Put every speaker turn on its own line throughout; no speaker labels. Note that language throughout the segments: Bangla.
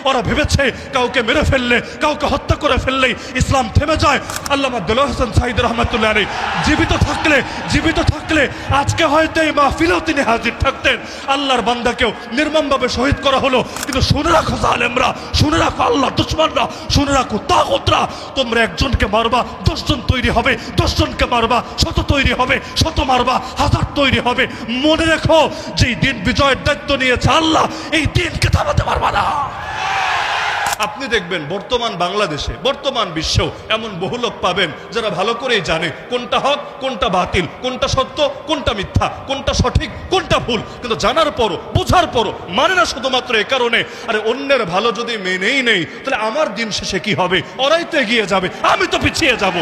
ওরা ভেবেছে কাউকে মেরে ফেললে, কাউকে হত্যা করে ফেললেই ইসলাম থেমে যায়। আল্লামা দেলোয়ার হোসেন সাঈদী রহমাতুল্লাহ আলাইহি জীবিত থাকলে আজকে হয়তো এই মাহফিলেও তিনি হাজির থাকতেন। আল্লাহর বান্দাকেও নির্মমভাবে শহীদ করা হলো। কিন্তু শুনে রাখো জালেমরা, শুনে রাখো আল্লাহর দুশমনরা, শুনে রাখো তাগুতরা, তোমরা একজনকে মারবা 10 জন তৈরি হবে, 10 জনকে মারবা 100 তৈরি হবে, 100 মারবা 1000 তৈরি হবে। মনে রেখো যে দিন বিজয়ের দায়িত্ব নিয়েছে আল্লাহ, এই দিনকে থামাতে পারবা না। আপনি দেখবেন বর্তমান বাংলাদেশে, বর্তমান বিশ্বেও এমন বহু লোক পাবেন যারা ভালো করেই জানে কোনটা হক, কোনটা বাতিল, কোনটা সত্য, কোনটা মিথ্যা, কোনটা সঠিক, কোনটা ভুল, কিন্তু জানার পরও, বোঝার পরও মানে না, শুধুমাত্র এ কারণে আরে অন্যের ভালো যদি মেনেই নেই তাহলে আমার দিন শেষে কি হবে? ওরাই তো এগিয়ে যাবে, আমি তো পিছিয়ে যাব।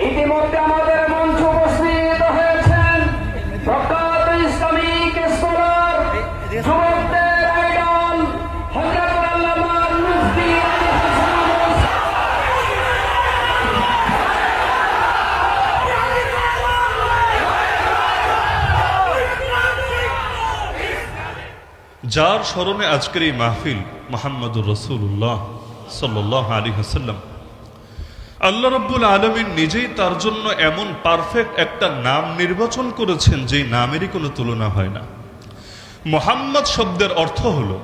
ইতিমধ্যে আমাদের মঞ্চ উপস্থিত হয়েছেন প্রখ্যাত ইসলামিক স্কলার, যুবকদের আইডল হযরত আল্লামা মুফতি
যার স্মরণে আজকের এই মাহফিল, মুহাম্মদুর রাসূলুল্লাহ সাল্লাল্লাহু আলাইহি ওয়াসাল্লাম, আল্লাহ রাব্বুল আলামিন নিজেই তার জন্য এমন পারফেক্ট একটা নাম নির্বাচন করেছেন যে নামেরই কোনো তুলনা হয় না। মুহাম্মদ শব্দের অর্থ হলো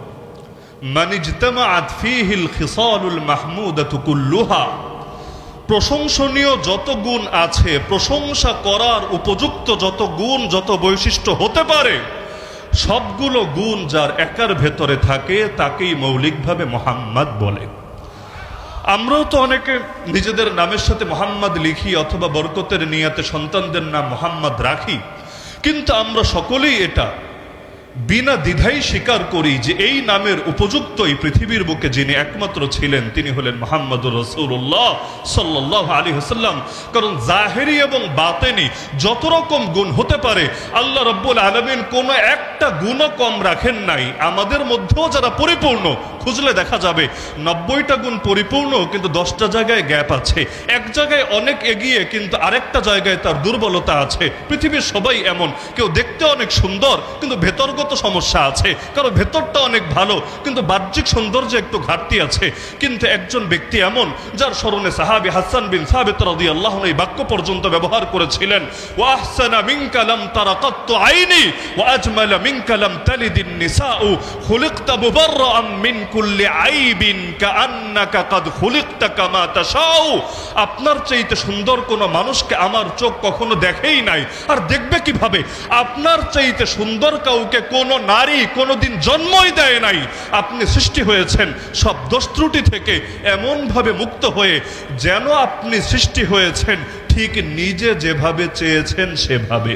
মান ইজতামাআত ফীহিল খিসালুল মাহমুদাতু কুল্লুহা, প্রশংসনীয় যত গুণ আছে, প্রশংসা করার উপযুক্ত যত গুণ, যত বৈশিষ্ট্য হতে পারে, সবগুলো গুণ যার একার ভেতরে থাকে তাকেই মৌলিকভাবে মুহাম্মদ বলে। আমরাও তো অনেকে নিজেদের নামের সাথে মোহাম্মদ লিখি অথবা বরকতের নিয়াতে সন্তানদের নাম মোহাম্মদ রাখি, কিন্তু আমরা সকলেই এটা বিনা দ্বিধাই স্বীকার করি যে এই নামের উপযুক্ত এই পৃথিবীর বুকে যিনি একমাত্র ছিলেন তিনি হলেন মুহাম্মদুর রাসূলুল্লাহ সাল্লাল্লাহু আলাইহি ওয়াসাল্লাম। কারণ জাহেরি এবং বাতেনি যত রকম গুণ হতে পারে আল্লাহ রাব্বুল আলামিন কোনো একটা গুণও কম রাখেন নাই। আমাদের মধ্যেও যারা পরিপূর্ণ, খুঁজলে দেখা যাবে 90টা গুণ পরিপূর্ণ, কিন্তু 10টা জায়গায় গ্যাপ আছে। এক জায়গায় অনেক এগিয়ে কিন্তু আরেকটা জায়গায় তার দুর্বলতা আছে। পৃথিবীর সবাই এমন, কেউ দেখতে অনেক সুন্দর কিন্তু ভেতরগত সমস্যা আছে, কারণ ভেতরটা অনেক ভালো কিন্তু বাহ্যিক সৌন্দর্যে একটু ঘাটতি আছে। কিন্তু একজন ব্যক্তি এমন যার স্মরণে সাহাবী হাসান বিন সাবিত রাদিয়াল্লাহু আনহু এই বাক্য পর্যন্ত ব্যবহার করেছিলেন, ওয়া আহসানা মিনকা লাম তারা কাত্তু আইনি ওয়া আজমালা মিনকা লাম তালিদিন নিসাউ খুলিকতা মুবাররাআন মিন কুল্লি আইবিন কাআন্নাকা কাদ খুলিকতা কামা তাশাউ। আপনার চাইতে সুন্দর কোনো মানুষকে আমার চোখ কখনো দেখেই নাই, আর দেখবে কিভাবে? আপনার চাইতে সুন্দর কাউকে কোনো নারী কোনোদিন জন্মই দেয় নাই। আপনি সৃষ্টি হয়েছেন সব দোষ ত্রুটি থেকে এমনভাবে মুক্ত হয়ে যেন আপনি সৃষ্টি হয়েছেন ঠিক নিজে যেভাবে চেয়েছেন সেভাবে।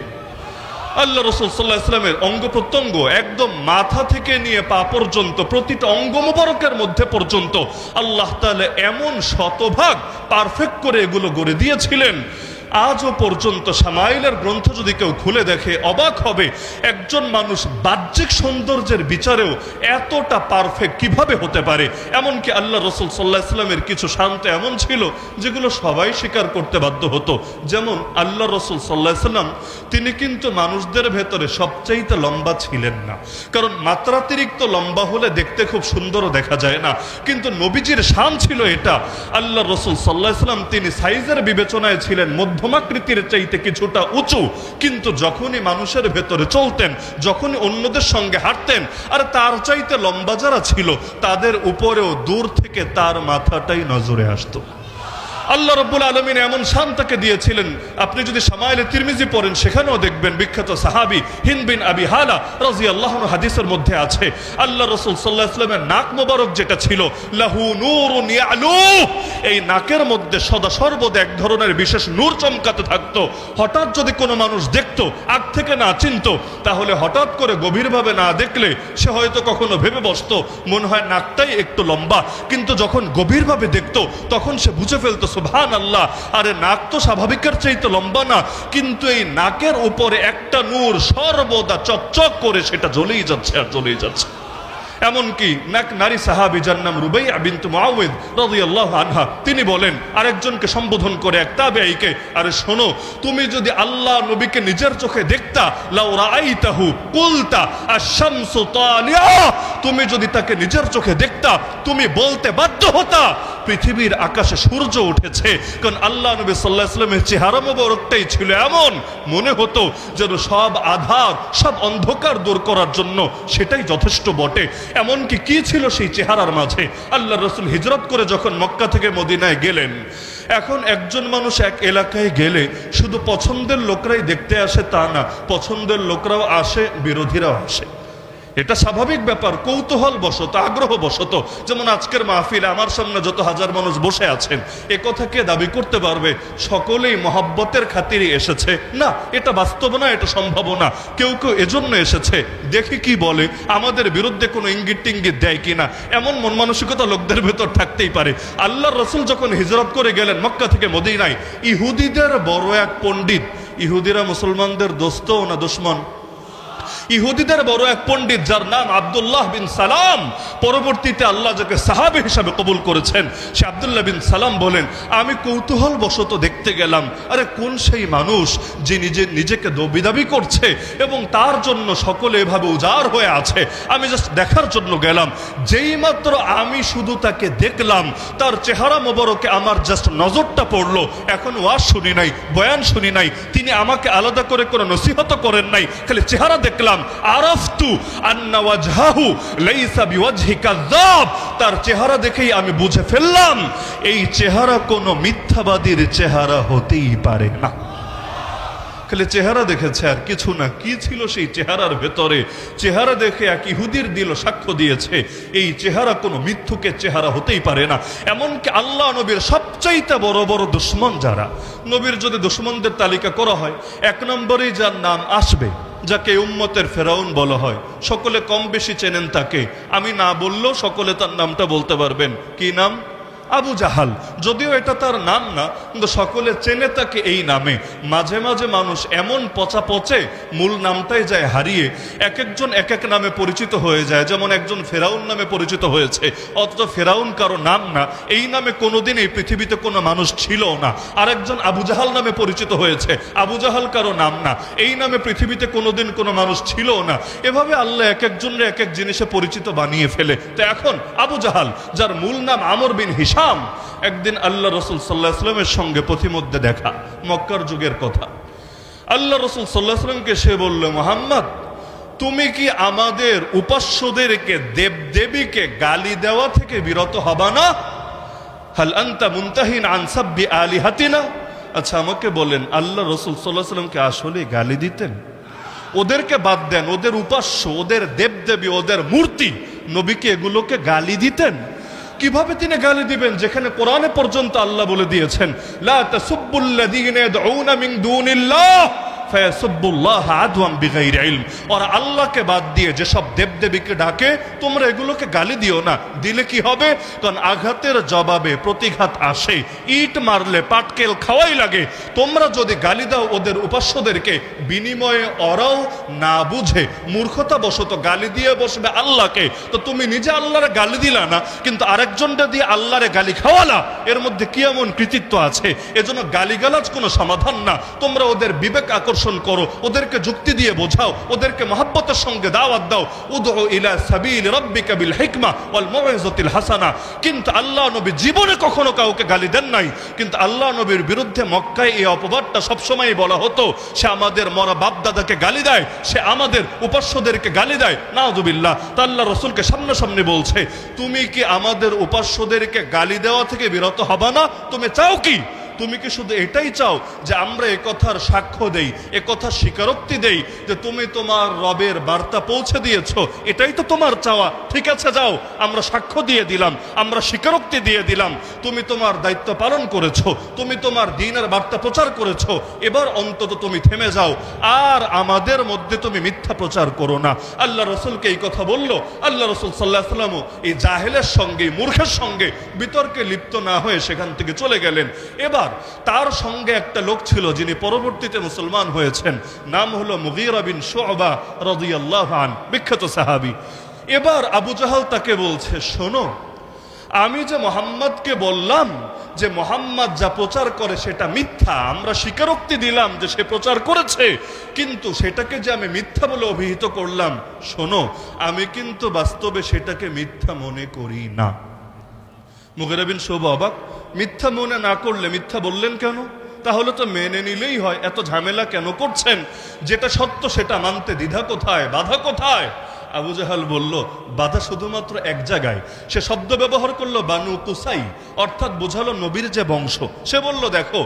আল্লাহ রাসূল সাল্লাল্লাহু আলাইহি ওয়াসাল্লামের অঙ্গ প্রত্যঙ্গ একদম মাথা থেকে নিয়ে পা পর্যন্ত, প্রতিটা অঙ্গ মোবারকের মধ্যে পর্যন্ত আল্লাহ তাআলা এমন শতভাগ পারফেক্ট করে এগুলো গড়ে দিয়েছিলেন। আজও পর্যন্ত শামাইলের গ্রন্থ যদি কেউ খুলে দেখে অবাক হবে, একজন মানুষ বাহ্যিক সৌন্দর্যের বিচারেও এতটা পারফেক্ট কিভাবে হতে পারে। এমনকি আল্লাহ রাসূল সাল্লাল্লাহু আলাইহি ওয়াসাল্লামের কিছু শান্ত এমন ছিল যেগুলো সবাই স্বীকার করতে বাধ্য হতো। যেমন আল্লাহ রাসূল সাল্লাল্লাহু আলাইহি ওয়াসাল্লাম তিনি কিন্তু মানুষদের ভেতরে সবচাইতে লম্বা ছিলেন না, কারণ মাত্রাতিরিক্ত লম্বা হলে দেখতে খুব সুন্দরও দেখা যায় না। কিন্তু নবীজির শান ছিল এটা, আল্লাহ রাসূল সাল্লাল্লাহু আলাইহি ওয়াসাল্লাম তিনি সাইজের বিবেচনায় ছিলেন মধ্যমাকৃতির চাইতে কিছুটা উঁচু, কিন্তু যখনই মানুষের ভেতরে চলতেন, যখনই অন্যদের সঙ্গে হাঁটতেন, আর তার চাইতে লম্বা যারা ছিল তাদের উপরেও দূর থেকে তার মাথাটাই নজরে আসতো। আল্লাহ রাব্বুল আলামিন এমন শান তাকে দিয়েছিলেন। আপনি যদি শামাইলে তিরমিজি পড়েন সেখানেও দেখবেন বিখ্যাত সাহাবী হিন্দ বিন আবি হালা রাদিয়াল্লাহু আনহু হাদিসের মধ্যে আছে আল্লাহ রাসূল সাল্লাল্লাহু আলাইহি ওয়াসাল্লামের নাক মোবারক যেটা ছিল লাহু নূরুন ইয়ালু, এই নাকের মধ্যে সদা সর্বদা এক ধরনের বিশেষ নূর চমকাতে থাকতো। হঠাৎ যদি কোনো মানুষ দেখতো, আগ থেকে না চিনতো, তাহলে হঠাৎ করে গভীরভাবে না দেখলে সে হয়তো কখনো ভেবে বসতো মনে হয় নাকটাই একটু লম্বা, কিন্তু যখন গভীরভাবে দেখতো তখন সে বুঝে ফেলতো সুবহানাল্লাহ, আরে নাক তো স্বাভাবিকের চাইতে লম্বা না, কিন্তু এই নাকের উপরে একটা নূর সর্বদা চকচক করে সেটা জ্বলেই যাচ্ছে আর জ্বলেই যাচ্ছে। এমনকি নারী সাহাবী যার নাম রুবাইয়া বিনত মুআওয়িদ রাদিয়াল্লাহু আনহা, তিনি বলেন আরেকজনকে সম্বোধন করে এক তাবেঈকে, আরে শোনো, তুমি যদি আল্লাহ নবীকে নিজের চোখে দেখতা, লাউ রাআইতাহু কুলতা আশ-শামসু তালিআ, তুমি যদি তাকে নিজের চোখে দেখতা তুমি বলতে বাধ্য হতা পৃথিবীর আকাশে সূর্য উঠেছে। কারণ আল্লাহ নবী সাল্লাল্লাহু আলাইহি ওয়াসাল্লামের চেহারা মোবারকটাই ছিল এমন, মনে হতো যেন সব আধার সব অন্ধকার দূর করার জন্য সেটাই যথেষ্ট বটে। এমনকি কি ছিল সেই চেহারার মাঝে? আল্লাহ রাসূল হিজরত করে যখন মক্কা থেকে মদিনায় গেলেন, এখন একজন মানুষ এক এলাকায় গেলে শুধু পছন্দের লোকরাই দেখতে আসে তা না, পছন্দের লোকরাও আসে, বিরোধীরাও আসে। এটা স্বাভাবিক ব্যাপার, কৌতূহল বশত, আগ্রহ বশত। যেমন আজকের মাহফিলে আমার সামনে যত হাজার মানুষ বসে আছেন, এ কথা কে দাবি করতে পারবে সকলেই মহব্বতের খাতিরে এসেছে? না, এটা বাস্তব না, এটা সম্ভব না। কেউ কেউ এজন্য এসেছে দেখি কি বলে, আমাদের বিরুদ্ধে কোনো ইঙ্গিত টিঙ্গিত দেয় কিনা, এমন মন মানসিকতা লোকদের ভেতর থাকতেই পারে। আল্লাহর রাসূল যখন হিজরত করে গেলেন মক্কা থেকে মদিনায়, ইহুদিদের বড় এক পণ্ডিত, ইহুদিরা মুসলমানদের দোস্ত না দুশমন? ইহুদিদের বড় এক পণ্ডিত যার নাম আব্দুল্লাহ বিন সালাম, পরবর্তীতে আল্লাহ যাকে সাহাবী হিসাবে কবুল করেছেন, সে আব্দুল্লাহ বিন সালাম বলেন, আমি কৌতূহল বশত দেখতে গেলাম, আরে কোন সেই মানুষ যে নিজেকে দাবি করছে এবং তার জন্য সকলে এভাবে উজাড় হয়ে আছে। আমি জাস্ট দেখার জন্য গেলাম। যেই মাত্র আমি শুধু তাকে দেখলাম, তার চেহারা মোবারকে আমার জাস্ট নজরটা পড়লো। এখন ওয়াজ শুনি নাই, বয়ান শুনি নাই, তিনি আমাকে আলাদা করে কোনো নসিহত করেন নাই, খালি চেহারা দেখলাম। আরাফতু আন্না ওয়াজহাহু লাইসা বিওয়াজহি কাযাব, তার চেহারা দেখেই আমি বুঝে ফেললাম এই চেহারা কোনো মিথ্যাবাদীর চেহারা হতেই পারে না। খালি চেহারা দেখেছে আর কিছু না। কি ছিল সেই চেহারার ভেতরে? চেহারা দেখে এক ইহুদির দিল সাক্ষ্য দিয়েছে এই চেহারা কোনো মিথ্যুকের চেহারা হতেই পারে না। এমনকি আল্লাহ নবীর সবচাইতে বড় বড় দুশমন যারা, নবীর যদি দুশমনদের তালিকা করা হয়, এক নম্বরেই যার নাম আসবে, যাকে উম্মতের ফেরাউন বলা হয়, সকলে কম বেশি চেনেন তাকে, আমি না বললেও সকলে তার নামটা বলতে পারবেন। কি নাম? আবু জাহাল। যদিও এটা তার নাম না, কিন্তু সকলে চেনে তাকে এই নামে। মাঝে মাঝে মানুষ এমন পচা পচে মূল নামটাই যায় হারিয়ে, এক একজন এক এক নামে পরিচিত হয়ে যায়। যেমন একজন ফেরাউন নামে পরিচিত হয়েছে, অথচ ফেরাউন কারো নাম না, এই নামে কোনোদিন এই পৃথিবীতে কোনো মানুষ ছিল না। আরেকজন আবু জাহাল নামে পরিচিত হয়েছে, আবু জাহাল কারো নাম না, এই নামে পৃথিবীতে কোনোদিন কোনো মানুষ ছিল না। এভাবে আল্লাহ এক একজনের এক এক জিনিসে পরিচিত বানিয়ে ফেলে। তো এখন আবু জাহাল, যার মূল নাম আমর বিন হিশাম, একদিন আল্লাহ রাসূল সাল্লাল্লাহু আলাইহি ওয়াসাল্লামের সঙ্গে পথিমধ্যে দেখা, মক্কার যুগের কথা। আল্লাহ রাসূল সাল্লাল্লাহু আলাইহি ওয়াসাল্লামকে সে বলল, মুহাম্মদ, তুমি কি আমাদের উপাস্যদেরকে দেবদেবীকে গালি দেওয়া থেকে বিরত হবা না? হাল আনতা মুনতাহিন আন সাব্বি আলিহাতিনা। আচ্ছা আমাকে বলেন, আল্লাহ রাসূল সাল্লাল্লাহু আলাইহি ওয়াসাল্লামকে আসলে গালি দিতেন? ওদেরকে বাদ দেন, ওদের উপাস্য, ওদের দেবদেবী, ওদের মূর্তি, নবীকে এগুলোকে গালি দিতেন? কিভাবে তিনি গালি দিবেন, যেখানে কোরআনে পর্যন্ত আল্লাহ বলে দিয়েছেন, লা তাসুব্বুল্লাযীনা ইয়াদউনা মিন দুনিল্লাহ ফায়াসুব্বুল্লাহ আদওয়ান বিগাইরি ইলম। আর আল্লাহকে বাদ দিয়ে যেসব দেবদেবীকে ডাকে, তোমরা এগুলোকে গালি দিও না। দিলে কি হবে? কারণ আঘাতের জবাবে প্রতিঘাত আসে, ইট মারলে পাটকেল খাওয়াই লাগে। তোমরা যদি গালি দাও ওদের উপাস্যদেরকে, বিনিময়ে ওরাও না বুঝে মূর্খতা বশত গালি দিয়ে বসবে আল্লাহকে, তো তুমি নিজে আল্লাহরে গালি দিলা না, কিন্তু আরেকজনটা দিয়ে আল্লাহরে গালি খাওয়ালা, এর মধ্যে কি এমন কৃতিত্ব আছে? এজন্য গালিগালাজ কোনো সমাধান না। তোমরা ওদের বিবেক আকর্ষণ করো, ওদেরকে যুক্তি দিয়ে বোঝাও, ওদেরকে মহব্বতের সঙ্গে দাওয়াত দাও। উদউ ইলা সাবিল রাব্বিকা বিল হিকমা ওয়াল মাউইযাতিল হাসানা। কিন্তু আল্লাহ নবী জীবনে কখনো কাউকে গালি দেন নাই, কিন্তু আল্লাহ নবীর বিরুদ্ধে মক্কায় এই অপবাদটা সবসময় বলা হতো, সে আমাদের মরা বাপ দাদাকে গালি দেয়, সে আমাদের উপাস্যদেরকে গালি দেয়। নাউযুবিল্লাহ। তা আল্লাহ রাসূলকে সামনাসামনি বলছে, তুমি কি আমাদের উপাস্যদেরকে গালি দেওয়া থেকে বিরত হবা না? তুমি চাও কি? তুমি কি শুধু এটাই চাও যে আমরা একথার সাক্ষ্য দেই, একথার স্বীকারোক্তি দেই যে তুমি তোমার রবের বার্তা পৌঁছে দিয়েছো? এটাই তো তোমার চাওয়া। ঠিক আছে, যাও, আমরা সাক্ষ্য দিয়ে দিলাম, আমরা স্বীকারোক্তি দিয়ে দিলাম, তুমি তোমার দায়িত্ব পালন করেছো, তুমি তোমার দ্বীনের বার্তা প্রচার করেছো। এবার অন্তত তুমি থেমে যাও, আর আমাদের মধ্যে তুমি মিথ্যা প্রচার করো না। আল্লাহ রসুলকে এই কথা বলল। আল্লাহ রসুল সাল্লাল্লাহু আলাইহি ওয়াসাল্লাম এই জাহেলের সঙ্গে, মূর্খের সঙ্গে বিতর্কে লিপ্ত না হয়ে সেখান থেকে চলে গেলেন। এবার তার সঙ্গে একটা লোক ছিল যিনি পরবর্তীতে মুসলমান হয়েছেন, নাম হলো মুগীরা বিন শুবা রাদিয়াল্লাহু আনহু, বিখ্যাত সাহাবী। এবার আবু জাহাল তাকে বলছে, শোনো, আমি যে মোহাম্মদকে বললাম যে মোহাম্মদ যা প্রচার করে সেটা মিথ্যা, আমরা স্বীকারোক্তি দিলাম যে সে প্রচার করেছে, কিন্তু সেটাকে যে আমি মিথ্যা বলে অভিহিত করলাম, শোনো, আমি কিন্তু বাস্তবে সেটাকে মিথ্যা মনে করি না। মুগীরা বিন শুবা অবাক, মিথ্যা মনে না করলে মিথ্যা বললেন কেন? তাহলে তো মেনে নিলেই হয়, এত ঝামেলা কেন করছেন? যেটা সত্য সেটা মানতে দ্বিধা কোথায়, বাধা কোথায়? আবু জাহাল বলল, বাধা শুধুমাত্র এক জায়গায়। সে শব্দ ব্যবহার করলো বানু কুসাই, অর্থাৎ বোঝালো নবীর যে বংশ। সে বলল, দেখো,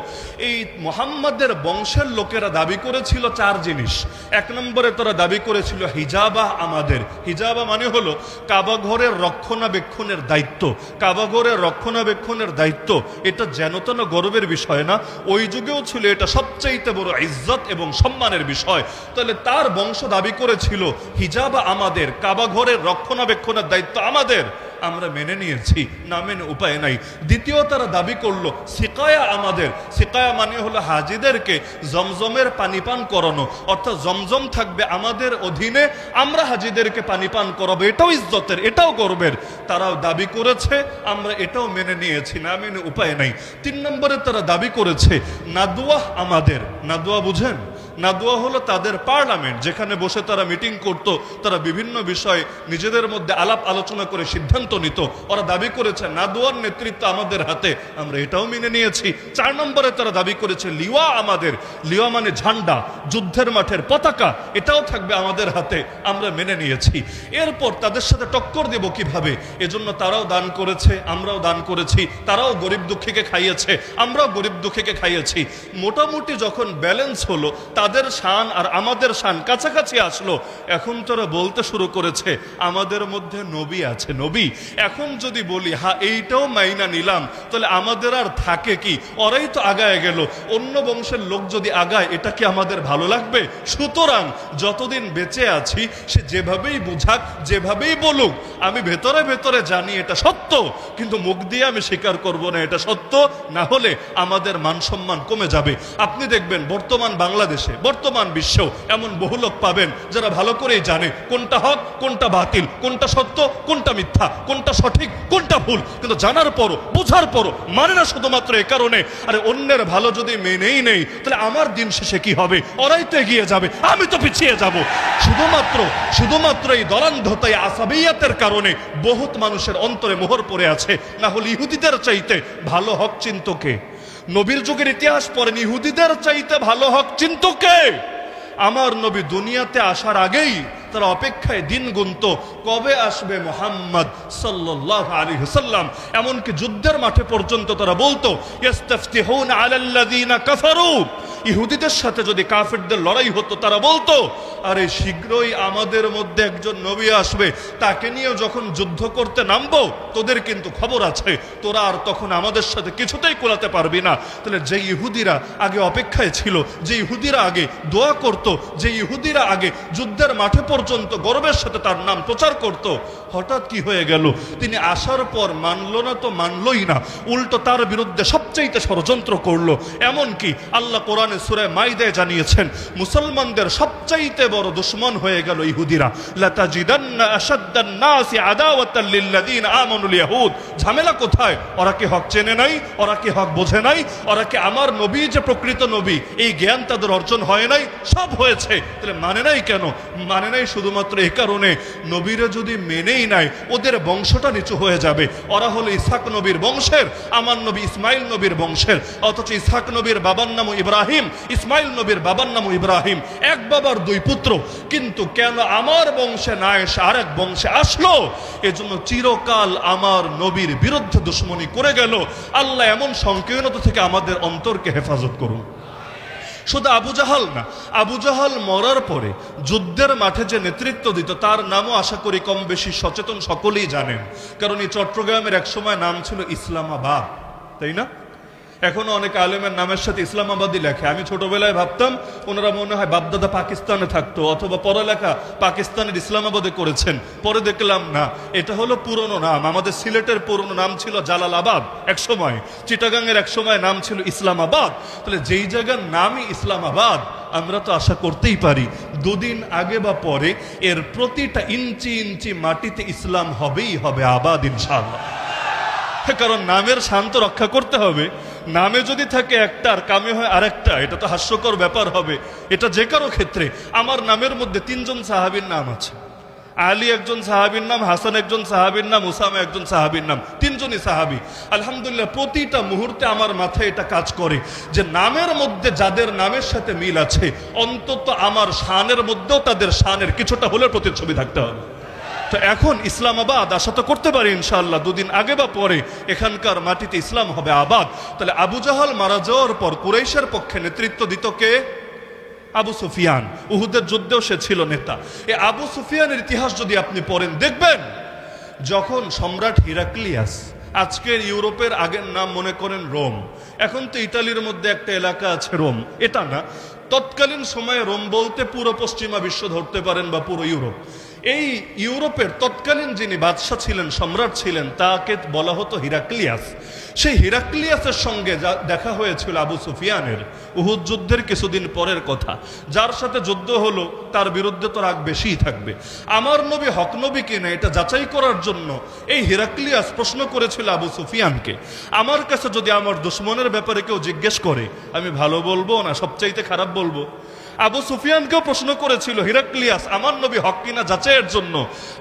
এই মোহাম্মদের বংশের লোকেরা দাবি করেছিল 4 জিনিস। 1 নম্বরে তারা দাবি করেছিল হিজাবা আমাদের। হিজাবা মানে হলো কাবা ঘরের রক্ষণাবেক্ষণের দায়িত্ব। কাবা ঘরের রক্ষণাবেক্ষণের দায়িত্ব এটা যেন তেন গর্বের বিষয় না, ওই যুগেও ছিল এটা সবচাইতে বড় ইজ্জত এবং সম্মানের বিষয়। তাহলে তার বংশ দাবি করেছিল হিজাবা আমাদের, কাবা ঘরের রক্ষণাবেক্ষণের দায়িত্ব আমাদের। আমরা মেনে নিয়েছি, না মেনে উপায় নাই। দ্বিতীয়, তারা দাবি করলো সিকায়া আমাদের। সিকায়া মানে হলো হাজিদেরকে জমজমের পানি পান করানো, অর্থাৎ জমজম থাকবে আমাদের অধীনে, আমরা হাজিদেরকে পানি পান করাবো। এটাও ইজ্জতের, এটাও গর্বের। তারাও দাবি করেছে, আমরা এটাও মেনে নিয়েছি, না মেনে উপায় নাই। 3 নম্বরে তারা দাবি করেছে নাদুয়া আমাদের। নাদুয়া বুঝেন? নাদুয়া হলো তাদের পার্লামেন্ট, যেখানে বসে তারা মিটিং করত, তারা বিভিন্ন বিষয় নিজেদের মধ্যে আলাপ আলোচনা করে সিদ্ধান্ত নিত। ওরা দাবি করেছে নাদুয়ার নেতৃত্ব আমাদের হাতে, আমরা এটাও মেনে নিয়েছি। 4 নম্বরে তারা দাবি করেছে লিওয়া আমাদের। লিওয়া মানে ঝান্ডা, যুদ্ধের মাঠের পতাকা, এটাও থাকবে আমাদের হাতে, আমরা মেনে নিয়েছি। এরপর তাদের সাথে টক্কর দেব কিভাবে, এজন্য তারাও দান করেছে, আমরাও দান করেছি। তারাও গরিব দুঃখীকে খাইয়েছে, আমরাও গরিব দুঃখীকে খাইয়েছি। মোটামুটি যখন ব্যালেন্স হলো, তাদের শান আর আমাদের শান কাছাকাছি আসলো, এখন তারা বলতে শুরু করেছে আমাদের মধ্যে নবী আছে, নবী। এখন যদি বলি হ্যাঁ এইটাও মাইনা নিলাম, তাহলে আমাদের আর থাকে কি? ওরাই তো আগায় গেল, অন্য বংশের লোক যদি আগায়, এটা কি আমাদের ভালো লাগবে? সুতরাং যতদিন বেঁচে আছি, সে যেভাবেই বুঝাক, যেভাবেই বলুক, আমি ভেতরে ভেতরে জানি এটা সত্য, কিন্তু মুখ দিয়ে আমি স্বীকার করব না এটা সত্য, না হলে আমাদের মান সম্মান কমে যাবে। আপনি দেখবেন বর্তমান বাংলাদেশে, বর্তমান বিশ্বেও এমন বহু লোক পাবেন যারা ভালো করেই জানে কোনটা হক, কোনটা বাতিল, কোনটা সত্য, কোনটা মিথ্যা, কোনটা সঠিক, কোনটা ভুল, কিন্তু জানার পরও, বোঝার পরও মানে না, শুধুমাত্র এ কারণে, আরে অন্যের ভালো যদি মেনেই নেই, তাহলে আমার দিন শেষে কি হবে? ওরাই তো এগিয়ে যাবে, আমি তো পিছিয়ে যাব। শুধুমাত্র এই দলান্ধতায় আসাবিয়াতের কারণে বহুত মানুষের অন্তরে মোহর পড়ে আছে। না হলে ইহুদিদের চাইতে ভালো হক চিন্তকে, নবীর যুগের ইতিহাস পড়েন, ইহুদিদের চাইতে ভালো হক চিন্তকে। আমার নবী দুনিয়াতে আসার আগেই তারা অপেক্ষায় দিন গুনত, কবে আসবে মুহাম্মদ সাল্লাল্লাহু আলাইহি ওয়াসাল্লাম। এমনকি যুদ্ধের মাঠে পর্যন্ত তারা বলতো ইস্তাফতিহুনা আলাল্লাযিনা কাফারু। ইহুদিদের সাথে যদি কাফেরদের লড়াই হতো, তারা বলতো আরে শীঘ্রই আমাদের মধ্যে একজন নবী আসবে, তাকে নিয়ে যখন যুদ্ধ করতে নামবো, তোদের কিন্তু খবর আছে, তোরা আর তখন আমাদের সাথে কিছুতেই কোলাতে পারবি না। তাহলে যে ইহুদিরা আগে অপেক্ষায় ছিল, যে ইহুদিরা আগে দোয়া করত, যে ইহুদিরা আগে যুদ্ধের মাঠে পর্যন্ত গর্বের সাথে তার নাম প্রচার করত, হঠাৎ কি হয়ে গেল? তিনি আসার পর মানলো না তো মানলই না, উল্টো তার বিরুদ্ধে সবচাইতে ষড়যন্ত্র করলো। এমনকি আল্লাহ কোরআনে সূরা মাইদায় জানিয়েছেন, মুসলমানদের সবচাইতে বড় দুশমন হয়ে গেল ইহুদিরা। লাতাজিদান্না আশাদ্দান নাসি আদাওয়াতাল লিল্লাযিনা আমানুল ইয়াহুদ। ঝামেলা কোথায়? ওরা কি হক চেনে নাই? ওরা কি হক বোঝে নাই? ওরা কি আমার নবী যে প্রকৃত নবী, এই জ্ঞান তাদের অর্জন হয় নাই? সব হয়েছে, তাহলে মানে নাই কেন? মানে নাই শুধুমাত্র এই কারণে, নবীরা যদি মেনেই নাই, ওদের বংশটা নিচু হয়ে যাবে। ওরা হলো ইসহাক নবীর বংশের, আমার নবী ইসমাইল নবীর বংশের, অথচ ইসহাক নবীর বাবার নাম ইব্রাহিম, ইসমাইল নবীর বাবার নাম ইব্রাহিম, এক বাবার 2 পুত্র। কিন্তু কেন আমার বংশে না এসে আরেক বংশে আসলো? এজন্য চিরকাল আমার নবীর বিরুদ্ধে দুশমনী করে গেল। আল্লাহ এমন সংকীর্ণতা থেকে আমাদের অন্তরকে হেফাজত করুন। শুধু আবু জাহাল না, আবু জাহাল মরার পরে যুদ্ধের মাঠে যে নেতৃত্ব দিত, তার নামও আশা করি কম বেশি সচেতন সকলেই জানেন। কারণ এই চট্টগ্রামের একসময় নাম ছিল ইসলামাবাদ, তাই না? এখনো অনেক আলেমের নামের সাথে ইসলামাবাদই লেখে। আমি ছোটবেলায় ভাবতাম ওনারা মনে হয় বাপদাদা পাকিস্তানে থাকতো, অথবা পড়ালেখা পাকিস্তানের ইসলামাবাদে করেছেন। পরে দেখলাম না, এটা হলো পুরনো নাম। আমাদের সিলেটের পুরনো নাম ছিল জালালাবাদ এক সময়, চিটাগাংয়ের এক সময় নাম ছিল ইসলামাবাদ। তাহলে যেই জায়গার নামই ইসলামাবাদ, আমরা তো আশা করতেই পারি দুদিন আগে বা পরে এর প্রতিটা ইঞ্চি ইঞ্চি মাটিতে ইসলাম হবেই হবে, আবাদ ইনশাআল্লাহ। কারণ নামের শান্ত রক্ষা করতে হবে। নামে যদি থাকে একটা আর কামে হয় আরেকটা, এটা তো হাস্যকর ব্যাপার হবে। এটা যে কারো ক্ষেত্রে, আমার নামের মধ্যে 3 জন সাহাবীর নাম আছে। আলী একজন সাহাবীর নাম, হাসান একজন সাহাবীর নাম, উসামা একজন সাহাবীর নাম, 3 জনই সাহাবী। আলহামদুলিল্লাহ প্রতিটা মুহূর্তে আমার মাথায় এটা কাজ করে যে নামের মধ্যে যাদের নামের সাথে মিল আছে, অন্তত আমার শানের মধ্যেও তাদের শানের কিছুটা হলেও প্রতিচ্ছবি থাকতে হবে। তো এখন ইসলামাবাদ আশা তো করতে পারি ইনশাআল্লাহ, দুদিন আগে বা পরে এখানকার মাটিতে ইসলাম হবে আবাদ। তাহলে আবু জাহাল মারা যাওয়ার পর কুরাইশের পক্ষে নেতৃত্ব দিত কে? আবু সুফিয়ান। উহুদের যুদ্ধেও সে ছিল নেতা। এই আবু সুফিয়ানের ইতিহাস যদি আপনি পড়েন, দেখবেন যখন সম্রাট হিরাক্লিয়াস, আজকের ইউরোপের আগের নাম মনে করেন রোম, এখন তো ইতালির মধ্যে একটা এলাকা আছে রোম, এটা না, তৎকালীন সময়ে রোম বলতে পুরো পশ্চিমা বিশ্ব ধরতে পারেন বা পুরো ইউরোপ। এই ইউরোপের তৎকালীন যিনি বাদশাহ ছিলেন, সম্রাট ছিলেন, তাকে বলা হতো হিরাক্লিয়াস। সেই হিরাক্লিয়াসের সঙ্গে দেখা হয়েছিল আবু সুফিয়ানের উহুদ যুদ্ধের কিছুদিন পরের কথা। যার সাথে যুদ্ধ হলো তার বিরুদ্ধে তো রাগ বেশিই থাকবে। আমার নবী হক নবী কিনা এটা যাচাই করার জন্য এই হিরাক্লিয়াস প্রশ্ন করেছিল আবু সুফিয়ানকে, আমার কাছে যদি আমার দুশ্মনের ব্যাপারে কেউ জিজ্ঞেস করে আমি ভালো বলবো না সবচাইতে খারাপ বলবো? আবু সুফিয়ানকেও প্রশ্ন করেছিল হিরাক্লিয়াস আমার নবী হক কিনা যাচাইয়ের জন্য।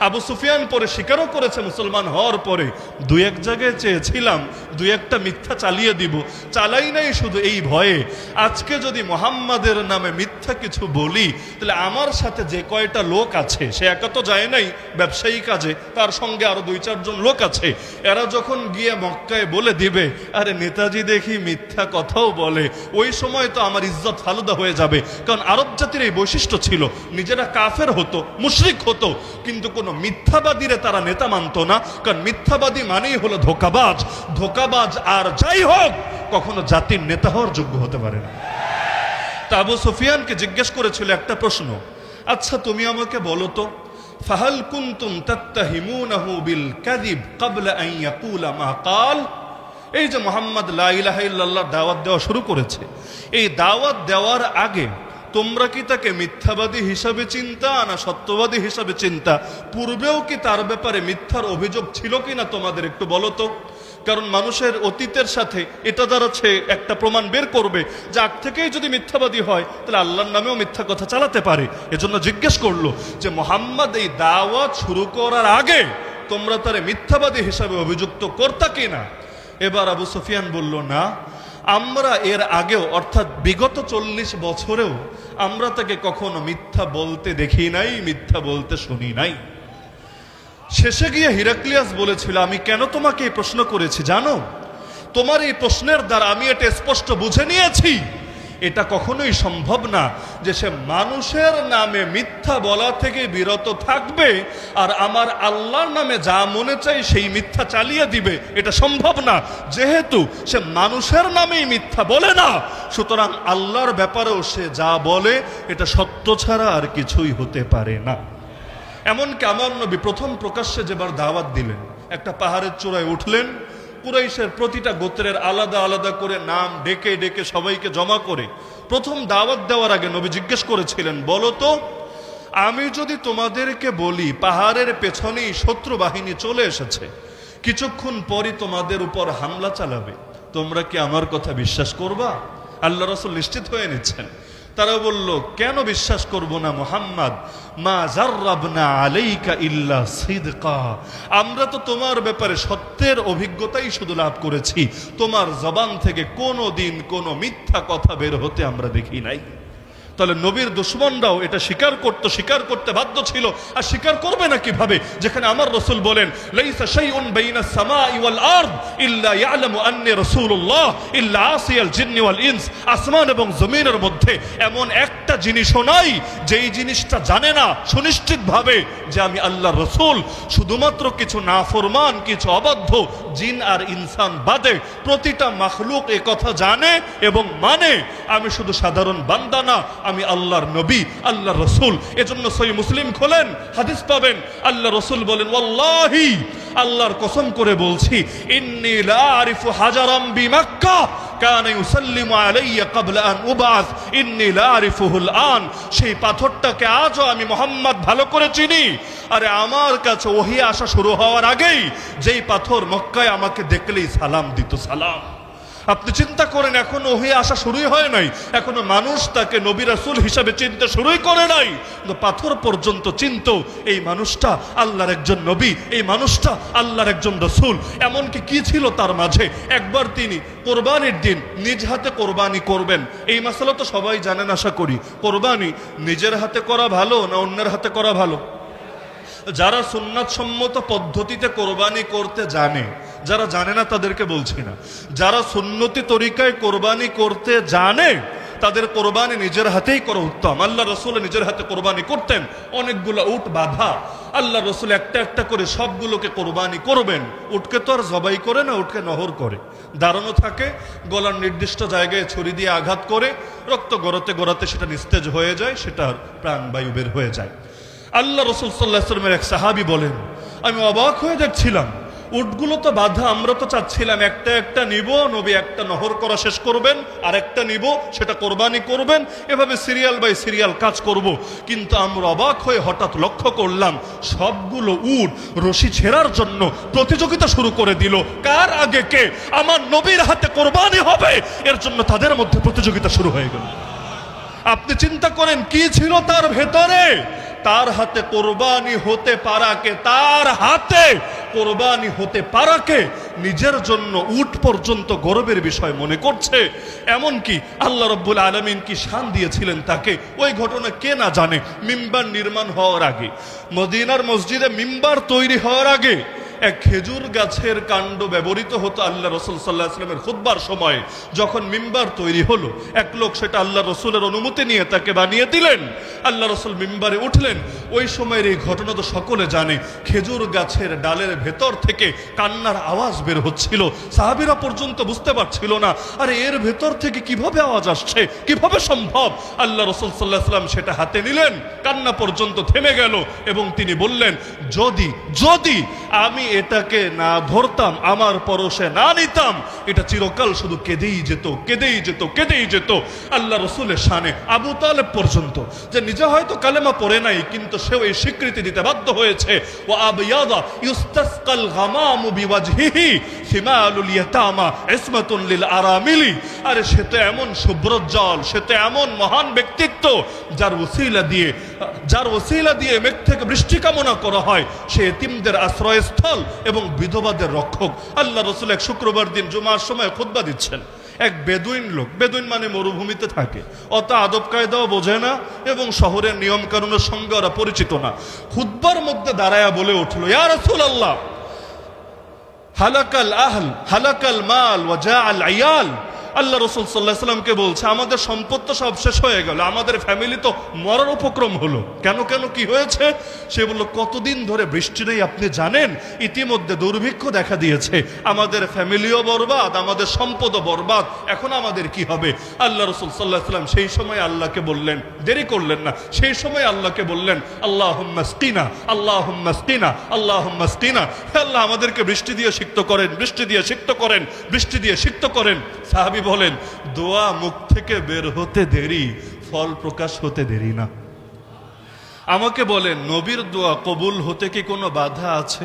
আবু সুফিয়ান পরে স্বীকারও করেছে মুসলমান হওয়ার পরে, 2-1 জায়গায় চেয়েছিলাম 2-1টা মিথ্যা চালিয়ে দিব, চালাই নাই শুধু এই ভয়ে আজকে যদি মোহাম্মদের নামে মিথ্যা কিছু বলি তাহলে আমার সাথে যে কয়টা লোক আছে, সে একা তো যায় নাই ব্যবসায়ী কাজে, তার সঙ্গে আরো 2-4 জন লোক আছে, এরা যখন গিয়ে মক্কায় বলে দিবে আরে নেতাজি দেখি মিথ্যা কথাও বলে, ওই সময় তো আমার ইজ্জত ফালুদা হয়ে যাবে। কারণ আরব জাতির এই বৈশিষ্ট্য ছিল, নিজেরা কাফের হতো, মুশরিক হতো, কিন্তু কোনো মিথ্যাবাদীরে তারা নেতা মানত না। কারণ মিথ্যাবাদী মানেই হলো ধোঁকাবাজ। ধোঁকাবাজ আর যাই হোক কখনো জাতির নেতা হওয়ার যোগ্য হতে পারে না। তা আবু সুফিয়ানকে জিজ্ঞেস করেছিল একটা প্রশ্ন, আচ্ছা তুমি আমাকে বলো তো, ফাহাল কুনতুম তাত্তাহিমুনাহু বিল কাযিব ক্বাবলা আন ইয়াকুলা মা ক্বাল? এই যে মুহাম্মদ লা ইলাহা ইল্লাল্লাহ দাওয়াত দেওয়া শুরু করেছে, এই দাওয়াত দেওয়ার আগে তোমরা কি তাকে মিথ্যাবাদী হিসাবে চিন্তা না সত্যবাদী হিসাবে চিন্তা? পূর্বেও কি তার ব্যাপারে মিথ্যার অভিযোগ ছিল কিনা তোমাদের একটু বলো তো। কারণ মানুষের অতীতের সাথে এটা দাঁড়াচ্ছে একটা প্রমাণ বের করবে যে আগ থেকেই যদি মিথ্যাবাদী হয় তাহলে আল্লাহর নামেও মিথ্যা কথা চালাতে পারে। এজন্য জিজ্ঞেস করলো যে মুহাম্মদ এই দাওয়াত শুরু করার আগে তোমরা তারে মিথ্যাবাদী হিসাবে অভিযুক্ত করতা কিনা? এবার আবু সুফিয়ান বলল না, আমরা এর আগেও অর্থাৎ বিগত 40 বছরেও আমরা তাকে কখনো মিথ্যা বলতে দেখি নাই, মিথ্যা বলতে শুনি নাই। শেষে গিয়ে হিরাক্লিয়াস বলেছিল আমি কেন তোমাকে এই প্রশ্ন করেছি জানো? তোমার এই প্রশ্নের দ্বারা আমি এটা স্পষ্ট বুঝে নিয়েছি এটা কখনোই সম্ভব না যে সে মানুষের নামে মিথ্যা বলা থেকে বিরত থাকবে আর আমার আল্লাহর নামে যা মনে চাই সেই মিথ্যা চালিয়ে দিবে, এটা সম্ভব না। যেহেতু সে মানুষের নামেই মিথ্যা বলে না, সুতরাং আল্লাহর ব্যাপারেও সে যা বলে এটা সত্য ছাড়া আর কিছুই হতে পারে না। এমনকি আমার নবী প্রথম প্রকাশ্যে যেবার দাওয়াত দিলেন, একটা পাহাড়ের চূড়ায় উঠলেন, কুরাইশের প্রতিটা গোত্রের আলাদা আলাদা করে নাম ডেকে ডেকে সবাইকে জমা করে প্রথম দাওয়াত দেওয়ার আগে নবী জিজ্ঞেস করেছিলেন, বলো তো আমি যদি তোমাদেরকে বলি পাহাড়ের পেছনেই শত্রু বাহিনী চলে এসেছে, কিছুক্ষণ পরই তোমাদের উপর হামলা চালাবে, তোমরা কি আমার কথা বিশ্বাস করবা? আল্লাহ রাসূল নিশ্চিত হয়ে নিচ্ছেন। তারা বলল কেন বিশ্বাস করব না মুহাম্মদ, মা জাররাবনা আলাইকা ইল্লা সিদকা, আমরা তো তোমার ব্যাপারে সত্যের অভিজ্ঞতাই শুধু লাভ করেছি, তোমার জবান থেকে কোনো দিন কোনো মিথ্যা কথা বের হতে আমরা দেখি নাই। তাহলে নবীর দুশমনরাও এটা স্বীকার করতে বাধ্য ছিল। আর স্বীকার করবে না কিভাবে, যেখানে আমার রাসূল বলেন লাইসা শাইউন বাইনাস সামাই ওয়াল আরদ ইল্লা ইয়ালামু আন্নী রাসূলুল্লাহ ইল্লা আসিয়াল জিন্নি ওয়াল ইনস, আসমান এবং জমিনের মধ্যে এমন একটা জিনিসও নাই যেই জিনিসটা জানে না সুনিশ্চিতভাবে যে আমি আল্লাহর রাসূল। শুধুমাত্র কিছু নাফরমান, কিছু অবাধ্য জিন আর ইনসান বাদে প্রতিটা মাখলুক এই কথা জানে এবং মানে আমি শুধু সাধারণ বান্দা না, আমি আল্লাহর নবী, আল্লাহর রাসূল। এজন্য সহিহ মুসলিম খোলেন, হাদিস পাবেন, আল্লাহ রাসূল বলেন ওয়াল্লাহি, আল্লাহর কসম করে বলছি, ইন্নী লা আরিফু হাজারাম বিমাক্কা কানা ইউসাল্লিমু আলাইয়া ক্বাবলা আন উবআস ইন্নী লা আরিফুহুল আন। সেই পাথরটাকে আজও আমি মুহাম্মদ ভালো করে চিনি। আরে আমার কাছে ওহী আসা শুরু হওয়ার আগেই যেই পাথর মক্কায় আমাকে দেখলেই সালাম দিত, সালাম। আপনি চিন্তা করেন, এখনো ওহী আসা শুরুই হয় নাই, এখনো মানুষ তাকে নবী রাসূল হিসাবে চিনতে শুরুই করে নাই, কিন্তু পাথর পর্যন্ত চিনত এই মানুষটা আল্লাহর একজন নবী, এই মানুষটা আল্লাহর একজন রাসূল। এমনকি কি ছিল তার মাঝে, একবার তিনি কোরবানির দিন নিজ হাতে কোরবানি করবেন। এই মাসালা তো সবাই জানেন আশা করি। কোরবানি নিজের হাতে করা ভালো না অন্যের হাতে করা ভালো? যারা সুন্নাত সম্মত পদ্ধতিতে কোরবানি করতে জানে, যারা জানে না তাদেরকে বলছি না, যারা সুন্নতি তরিকায় কোরবানি করতে জানে তাদের কোরবানি নিজের হাতেই করা উত্তম। আল্লাহ রসুল নিজের হাতে কোরবানি করতেন, অনেকগুলো উট বাঁধা, আল্লাহ রসুল একটা একটা করে সবগুলোকে কোরবানি করবেন। উটকে তো আর জবাই করে না, উটকে নহর করে, দাঁড়ানো থাকে, গলার নির্দিষ্ট জায়গায় ছুরি দিয়ে আঘাত করে রক্ত গড়াতে গড়াতে সেটা নিস্তেজ হয়ে যায়, সেটার প্রাণবায়ু বের হয়ে যায়। আল্লাহ রসুল সাল্লাল্লাহু আলাইহি ওয়াসাল্লামের এক সাহাবী বলেন, আমি অবাক হয়ে দেখছিলাম, উটগুলো তো বাঁধা, আমরা তো চাচ্ছিলাম একটা একটা নিব, নবী একটা নহর করা শেষ করবেন, আর একটা নিব, সেটা কোরবানি করবেন, এভাবে সিরিয়াল বাই সিরিয়াল কাজ করব। কিন্তু আমরা অবাক হয়ে হঠাৎ লক্ষ্য করলাম সবগুলো উট রশি ছেঁড়ার জন্য প্রতিযোগিতা শুরু করে দিল। কার আগে কে আমার নবীর হাতে কোরবানি হবে, এর জন্য তাদের মধ্যে প্রতিযোগিতা শুরু হয়ে গেল। আপনি চিন্তা করেন কি ছিল তার ভেতরে। তার হাতে কোরবানি হতে পারাকে, তার হাতে কোরবানি হতে পারাকে নিজের জন্য উট পর্যন্ত গর্বের বিষয় মনে করছে। এমনকি আল্লাহ রাব্বুল আলামিন কি শান দিয়েছিলেন তাকে, ওই ঘটনা কে না জানে। মিম্বার নির্মাণ হওয়ার আগে, মদিনার মসজিদে মিম্বার তৈরি হওয়ার আগে এক খেজুর গাছের কাণ্ড ব্যবহৃত হতো আল্লাহ রসুল সাল্লাল্লাহু আলাইহি ওয়াসাল্লামের খুতবার সময়। যখন মিম্বার তৈরি হলো, এক লোক সেটা আল্লাহ রসুলের অনুমতি নিয়ে তাকে বানিয়ে দিলেন। আল্লাহ রসুল মিম্বারে উঠলেন। ওই সময়ের এই ঘটনা তো সকলে জানে, খেজুর গাছের ডালের ভেতর থেকে কান্নার আওয়াজ বের হচ্ছিল। সাহাবীরা পর্যন্ত বুঝতে পারছিল না, আরে এর ভেতর থেকে কিভাবে আওয়াজ আসছে, কিভাবে সম্ভব। আল্লাহ রসুল সাল্লাল্লাহু আলাইহি ওয়াসাল্লাম সেটা হাতে নিলেন, কান্না পর্যন্ত থেমে গেল এবং তিনি বললেন, যদি যদি আমি এটাকে না ধরতাম, আমার পরশে না নিতাম, এটা চিরকাল শুধু কেঁদেই যেত, কেঁদেই যেত, কেঁদেই যেত। আল্লাহ রসুলের শানে আবু তালেব পর্যন্ত, যে নিজে হয়তো কালেমা পড়ে নাই, কিন্তু সেও এই স্বীকৃতি দিতে বাধ্য হয়েছে, ওয়া আবয়াদা ইউস্তাসকাল গামামু বিওয়াজহিহি সিমালুল ইয়াতামা ইসমাতুন লিল আরামিলি। আরে সে তো এমন শুভ্রজ্জ্বল, সে তো এমন মহান ব্যক্তিত্ব যার ওসিলা দিয়ে মেঘ থেকে বৃষ্টি কামনা করা হয়, সে এতিমদের আশ্রয়স্থল এবং বিধবাদের রক্ষক। আল্লাহ রসুল এক শুক্রবার দিন জুমার সময় খুতবা দিচ্ছেন। এক বেদুইন লোক, বেদুইন মানে মরুভূমিতে থাকে, অত আদব কায়দাও বোঝে না এবং শহরের নিয়ম কানুনের সঙ্গে ওরা পরিচিত না। খুতবার মধ্যে দাঁড়ায়া বলে উঠলো, ইয়া রাসূলুল্লাহ, হালাকাল আহল হালাকাল মাল ওয়া জাআল আয়াল। আল্লাহ রসুল সাল্লাল্লাহু আলাইহি ওয়াসাল্লামকে বলছে, আমাদের সম্পদ তো সব শেষ হয়ে গেল, আমাদের ফ্যামিলি তো মরার উপক্রম হলো। কেন কেন কি হয়েছে? সে বলল, কতদিন ধরে বৃষ্টি নেই আপনি জানেন, ইতিমধ্যে দুর্ভিক্ষ দেখা দিয়েছে, আমাদের ফ্যামিলিও বরবাদ, আমাদের সম্পদও বরবাদ, এখন আমাদের কি হবে? আল্লাহ রসুল সাল্লাল্লাহু আলাইহি ওয়াসাল্লাম সেই সময় আল্লাহকে বললেন, দেরি করলেন না, সেই সময় আল্লাহকে বললেন, আল্লাহুম্মা স্কিনা, আল্লাহুম্মা স্কিনা, আল্লাহুম্মা স্কিনা। হে আল্লাহ, আমাদেরকে বৃষ্টি দিয়ে সিক্ত করেন, বৃষ্টি দিয়ে সিক্ত করেন, বৃষ্টি দিয়ে সিক্ত করেন। সাহাবী বলেন, দোয়া মুখ থেকে বের হতে দেরি, ফল প্রকাশ হতে দেরি না। আমাকে বলেন, নবীর দোয়া কবুল হতে কি কোনো বাধা আছে?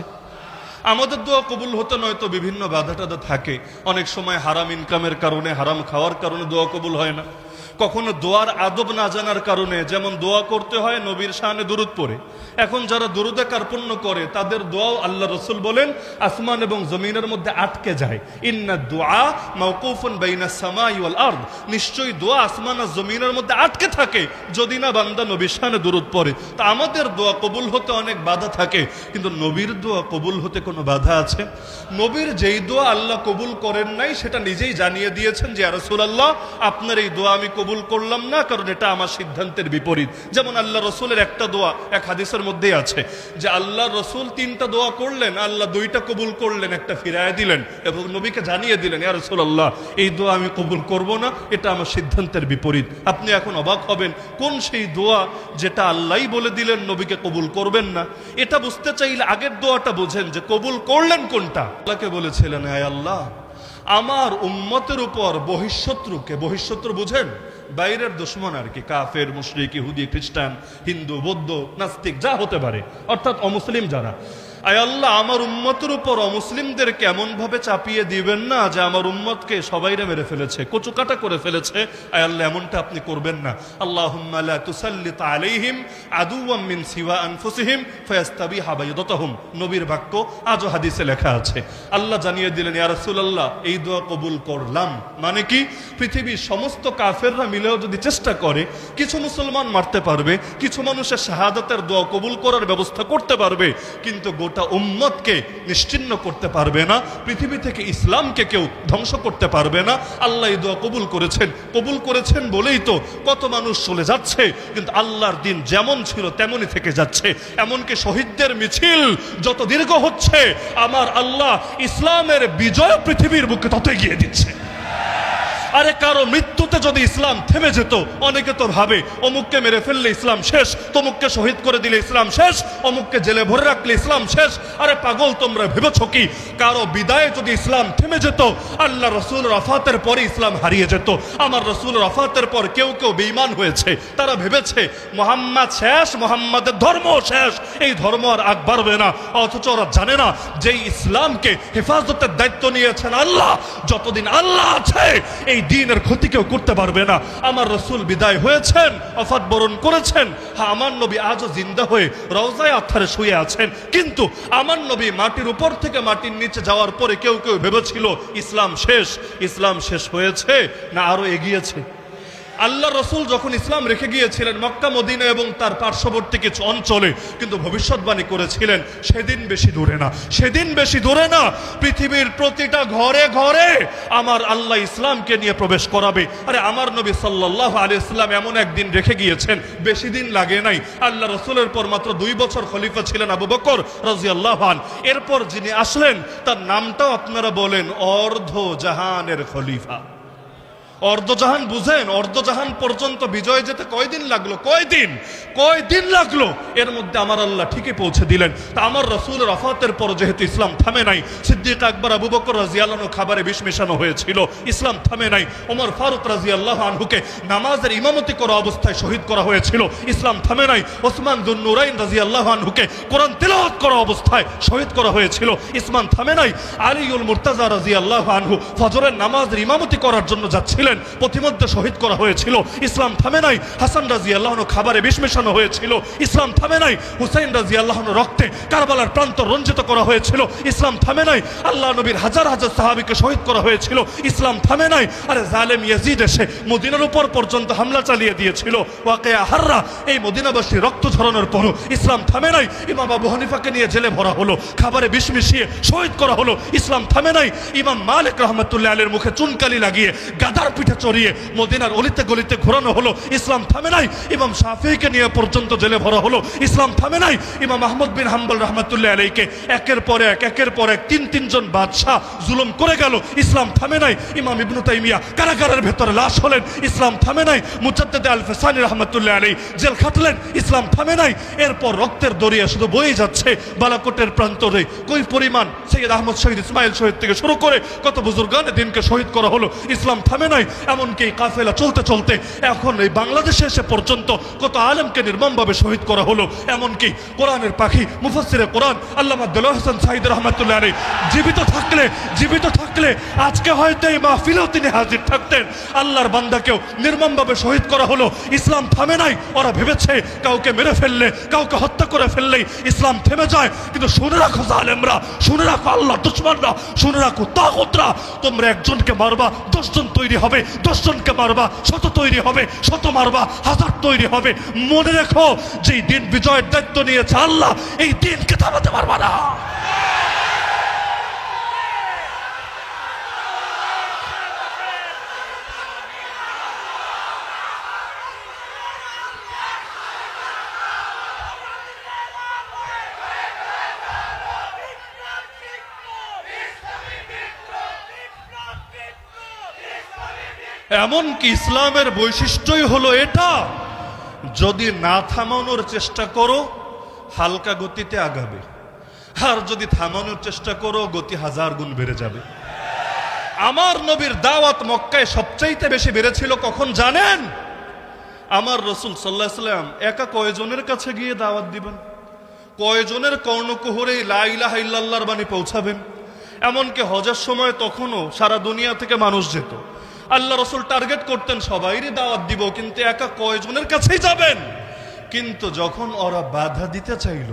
আমাদের দোয়া কবুল হতে নয়তো বিভিন্ন বাধা টাধা থাকে। অনেক সময় হারাম ইনকামের কারণে, হারাম খাওয়ার কারণে দোয়া কবুল হয় না। কখনো দোয়ার আদব না জানার কারণে, যেমন দোয়া করতে হয় নবীর শানে দুরূদ পড়ে। এখন যারা দুরূদে কার্পণ্য করে তাদের দোয়াও আল্লাহ রসুল বলেন আসমান এবং জমিনের মধ্যে আটকে যায়। ইন্না দুআ মাওকুফুন বাইনা সামাই ওয়াল আরদ, নিশ্চয়ই দোয়া আসমান আর জমিনের মধ্যে আটকে থাকে যদি না বান্দা নবীর শানে দুরূদ পড়ে। তা আমাদের দোয়া কবুল হতে অনেক বাধা থাকে, কিন্তু নবীর দোয়া কবুল হতে কোনো বাধা আছে? নবীর যেই দোয়া আল্লাহ কবুল করেন নাই সেটা নিজেই জানিয়ে দিয়েছেন যে, ইয়া রাসূলুল্লাহ, আপনার এই দোয়া আমি কবুল করলাম না, কারণ এটা আমার সিদ্ধান্তের বিপরীত। যেমন আল্লাহ রসুলের একটা দোয়া এক হাদিসের মধ্যেই আছে যে আল্লাহ রসুল 3টা দোয়া করলেন, আল্লাহ 2টা কবুল করলেন, একটা ফিরায় দিলেন এবং নবীকে জানিয়ে দিলেন, ইয়া রাসূলুল্লাহ, এই দোয়া আমি কবুল করব না, এটা আমার সিদ্ধান্তের বিপরীত। আপনি এখন অবাক হবেন, কোন সেই দোয়া যেটা আল্লাহই বলে দিলেন নবীকে কবুল করবেন না? এটা বুঝতে চাইলে আগের দোয়াটা বোঝেন যে কবুল করলেন কোনটা। আল্লাহকে বলেছিলেন, হে আল্লাহ, আমার উম্মতের উপর বহিঃশত্রুকে, বহিঃশত্রু বুঝেন বাইরের দুশমন আর কি, কাফের, মুশরিক, ইহুদি, খ্রিস্টান, হিন্দু, বৌদ্ধ, নাস্তিক যা হতে পারে, অর্থাৎ অমুসলিম যারা, আয় আল্লাহ আমার উম্মতের উপর অমুসলিমদের কেমন ভাবে চাপিয়ে দিবেন না যে আমার উম্মতকে সবাইরে মেরে ফেলেছে, কচুকাটা করে ফেলেছে। আয় আল্লাহ এমনটা আপনি করবেন না। আল্লাহুম্মা লা তুসাল্লিত আলাইহিম আদুওয়াম মিন সিওয়া আনফুসিহিম ফায়াস্তাবিহা বাইদাতাহুম, নবীর বাক্য, আজও হাদিসে লেখা আছে। আল্লাহ জানিয়ে দিলেন, ইয়া রাসূলুল্লাহ এই দোয়া কবুল করলাম। মানে কি, পৃথিবীর সমস্ত কাফেররা মিলেও যদি চেষ্টা করে কিছু মুসলমান মারতে পারবে, কিছু মানুষের শাহাদাতের দোয়া কবুল করার ব্যবস্থা করতে পারবে, কিন্তু গোটা উম্মতকে নিশ্চিহ্ন করতে পারবে না, পৃথিবী থেকে ইসলামকে কেউ ধ্বংস করতে পারবে না। আল্লাহ এই দোয়া কবুল করেছেন। কবুল করেছেন বলেই তো কত মানুষ চলে যাচ্ছে, কিন্তু আল্লাহর দিন যেমন ছিল তেমনই থেকে যাচ্ছে। এমনকি শহীদদের মিছিল যত দীর্ঘ হচ্ছে, আমার আল্লাহ ইসলামের বিজয় পৃথিবীর বুকে তত এগিয়ে দিচ্ছে। আরে কারো মৃত্যুতে যদি ইসলাম থেমে যেত, অনেকে তো ভাবে অমুককে মেরে ফেললে ইসলাম শেষ, তমুককে শহীদ করে দিলে ইসলাম শেষ, অমুককে জেলে ভরে রাখলে ইসলাম শেষ। আরে পাগল তোমরা ভেবেছ কি কারো বিদায়ে যদি ইসলাম থেমে যেত, আল্লাহ রসুল রাফাতের পরে ইসলাম হারিয়ে যেত। আমার রসুল রাফাতের পর কেউ কেউ বেঈমান হয়েছে, তারা ভেবেছে মোহাম্মদ শেষ, মোহাম্মদের ধর্ম শেষ, এই ধর্ম আর আগ বাড়বে না। অথচ ওরা জানে না যে ইসলামকে হেফাজতের দায়িত্ব নিয়েছেন আল্লাহ। যতদিন আল্লাহ আছে এই দ্বীনের ক্ষতি কেউ করতে পারবে না। আমার রসুল বিদায় হয়েছেন, ওফাত বরণ করেছেন। হ্যাঁ, আমার নবী আজও জিন্দা হয়ে রওজায়ে আতহারে শুয়ে আছেন, কিন্তু আমার নবী মাটির উপর থেকে মাটির নিচে যাওয়ার পরে কেউ কেউ ভেবেছিল ইসলাম শেষ। ইসলাম শেষ হয়েছে না আরো এগিয়েছে? আল্লাহ রসুল যখন ইসলাম রেখে গিয়েছিলেন মক্কা, মদিনা এবং তার পার্শ্ববর্তী কিছু অঞ্চলে, কিন্তু ভবিষ্যৎবাণী করেছিলেন সেদিন বেশি দূরে না, সেদিন বেশি দূরে না, পৃথিবীর প্রতিটা ঘরে ঘরে আমার আল্লাহ ইসলামকে নিয়ে প্রবেশ করাবে। আরে আমার নবী সাল্লাল্লাহু আলাইহি ওয়াসাল্লাম এমন একদিন রেখে গিয়েছেন, বেশি দিন লাগে নাই। আল্লাহ রসুলের পর মাত্র 2 বছর খলিফা ছিলেন আবু বকর রাদিয়াল্লাহু আনহু। এরপর যিনি আসলেন তার নামটাও আপনারা বলেন অর্ধ জাহানের খলিফা। অর্ধজাহান বুঝেন? অর্ধজাহান পর্যন্ত বিজয় যেতে কয়দিন লাগলো? কয়দিন লাগলো? এর মধ্যে আমার আল্লাহ ঠিকই পৌঁছে দিলেন। তা আমার রসুলের ওফাতের পর যেহেতু ইসলাম থামে নাই, সিদ্দিক আকবর আবু বকর রাদিয়াল্লাহু আনহু খাবারে বিষ মেশানো হয়েছিল, ইসলাম থামে নাই। ওমর ফারুক রাদিয়াল্লাহু আনহুকে নামাজের ইমামতি করা অবস্থায় শহীদ করা হয়েছিল, ইসলাম থামে নাই। ওসমান যুন্নুরাইন রাদিয়াল্লাহু আনহুকে কোরআন তেলাওয়াত করা অবস্থায় শহীদ করা হয়েছিল, ইসলাম থামে নাই। আলীউল মুর্তাজা রাদিয়াল্লাহু আনহু ফজরের নামাজের ইমামতি করার জন্য যাচ্ছিলেন, প্রতিমধ্যে শহীদ করা হয়েছিল, ইসলাম থামে নাই। হাসান রাদিয়াল্লাহু আনহু খাবারে বিষ মেশানো হয়েছিল, ইসলাম থামে নাই। হুসাইন রাদিয়াল্লাহু আনহু রক্তে কারবালার প্রান্ত রঞ্জিত করা হয়েছিল, ইসলাম থামে নাই। আল্লাহ নবীর হাজার হাজার সাহাবীকে শহীদ করা হয়েছিল, ইসলাম থামে নাই। আরে জালেম ইয়াজিদ এসে মদিনার উপর পর্যন্ত হামলা চালিয়ে দিয়েছিল, ওয়াকিয়া হাররা, এই মদিনাবাসী রক্ত ঝরানোর পরও ইসলাম থামে নাই। ইমাম আবু হানিফাকে নিয়ে জেলে ভরা হলো, খাবারে বিষ মিশিয়ে শহীদ করা হলো, ইসলাম থামে নাই। ইমাম মালিক রাহমাতুল্লাহ আলাইহির মুখে চুনকালি লাগিয়ে গাদার পিঠে চড়িয়ে মদিনার অলিতে গলিতে ঘোরানো হলো, ইসলাম থামে নাই। ইমাম শাফিঈকে নিয়ে পর্যন্ত জেলে ভরা হলো, ইসলাম থামে নাই। ইমাম আহমদ বিন হাম্বল রাহমাতুল্লাহ আলাইহিকে একের পর এক তিনজন বাদশাহ জুলুম করে গেল, ইসলাম থামে নাই। ইমাম ইবনে তাইমিয়া কারাগারের ভেতরে লাশ হলেন, ইসলাম থামে নাই। মুজাদ্দিদ আল ফিসানি রাহমাতুল্লাহ আলাইহি জেল খাটলেন, ইসলাম থামে নাই। এরপর রক্তের দরিয়া শুধু বয়ে যাচ্ছে বালাকোটের প্রান্তরে। কই পরিমাণ সৈয়দ আহমদ শহীদ, ইসমাইল শহীদ থেকে শুরু করে কত বুজুর্গানে দিনকে শহীদ করা হলো, ইসলাম থামে নাই। এমনকি কাফেলা চলতে চলতে এখন এই বাংলাদেশে এসে পর্যন্ত কত আলেমকে নির্মমভাবে শহীদ করা হলো। এমনকি কোরআনের পাখি মুফাসসিরে কোরআন আল্লামা দেলোয়ার হোসেন সাঈদ রাহমাতুল্লাহ আলাইহি জীবিত থাকলে আজকে হয়তো এই মাহফিলেও তিনি হাজির থাকতেন। আল্লাহর বান্দাকেও নির্মমভাবে শহীদ করা হলো, ইসলাম থামে নাই। ওরা ভেবেছে কাউকে মেরে ফেললে, কাউকে হত্যা করে ফেললেই ইসলাম থেমে যায়, কিন্তু শুনে রাখো জালেমরা, শুনে রাখো আল্লাহর দুশমনরা, শুনে রাখো তাগুতরা, তোমরা একজনকে মারবা 10 জন তৈরি হবে, 10 জনকে মারবা 100 তৈরি হবে, 100 মারবা 1000 তৈরি হবে। মনে রেখো যে দিন বিজয়ের দায়িত্ব নিয়েছে আল্লাহ, এই দিনকে থামাতে পারবা না। এমনকি ইসলামের বৈশিষ্ট্যই হলো এটা, যদি না থামানোর চেষ্টা করো হালকা গতিতে আগাবে, আর যদি থামানোর চেষ্টা করো গতি 1000 গুণ বেড়ে যাবে। আমার নবীর দাওয়াত মক্কায় সবচাইতে বেশি বেড়েছিল কখন জানেন? আমার রসুল সাল্লাল্লাহু আলাইহি সাল্লাম একা কয়জনের কাছে গিয়ে দাওয়াত দিবেন, কয়জনের কর্ণকুহরে লা ইলাহা ইল্লাল্লাহর বাণী পৌঁছাবেন। এমনকি হজের সময় তখনও সারা দুনিয়া থেকে মানুষ যেত, আল্লাহ রসুল টার্গেট করতেন সবাইরই দাওয়াত দিব, কিন্তু একা কয়জনের কাছেই যাবেন। কিন্তু যখন ওরা বাধা দিতে চাইল,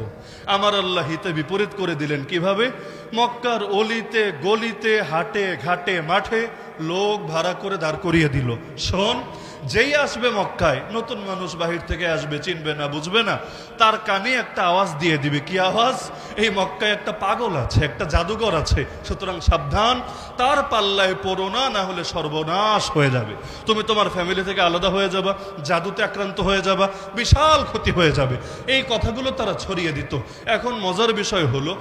আমার আল্লাহ হিতে বিপরীত করে দিলেন। কিভাবে? মক্কার অলিতে গলিতে হাটে ঘাটে মাঠে লোক ভাড়া করে দাঁড় করিয়ে দিল। শোন, যেই আসবে মক্কায়, নতুন মানুষ বাহির থেকে আসবে, চিনবে না বুঝবে না, তার কানে একটা আওয়াজ দিয়ে দিবে। কি আওয়াজ? এই মক্কায় একটা পাগল আছে, একটা জাদুঘর আছে, সুতরাং সাবধান, তার পাল্লায় পড়ো না, না হলে সর্বনাশ হয়ে যাবে। তুমি তোমার ফ্যামিলি থেকে আলাদা হয়ে যাবা, জাদুতে আক্রান্ত হয়ে যাবা, বিশাল ক্ষতি হয়ে যাবে। এই কথাগুলো তারা ছড়িয়ে দিত। এখন মজার বিষয় হলো,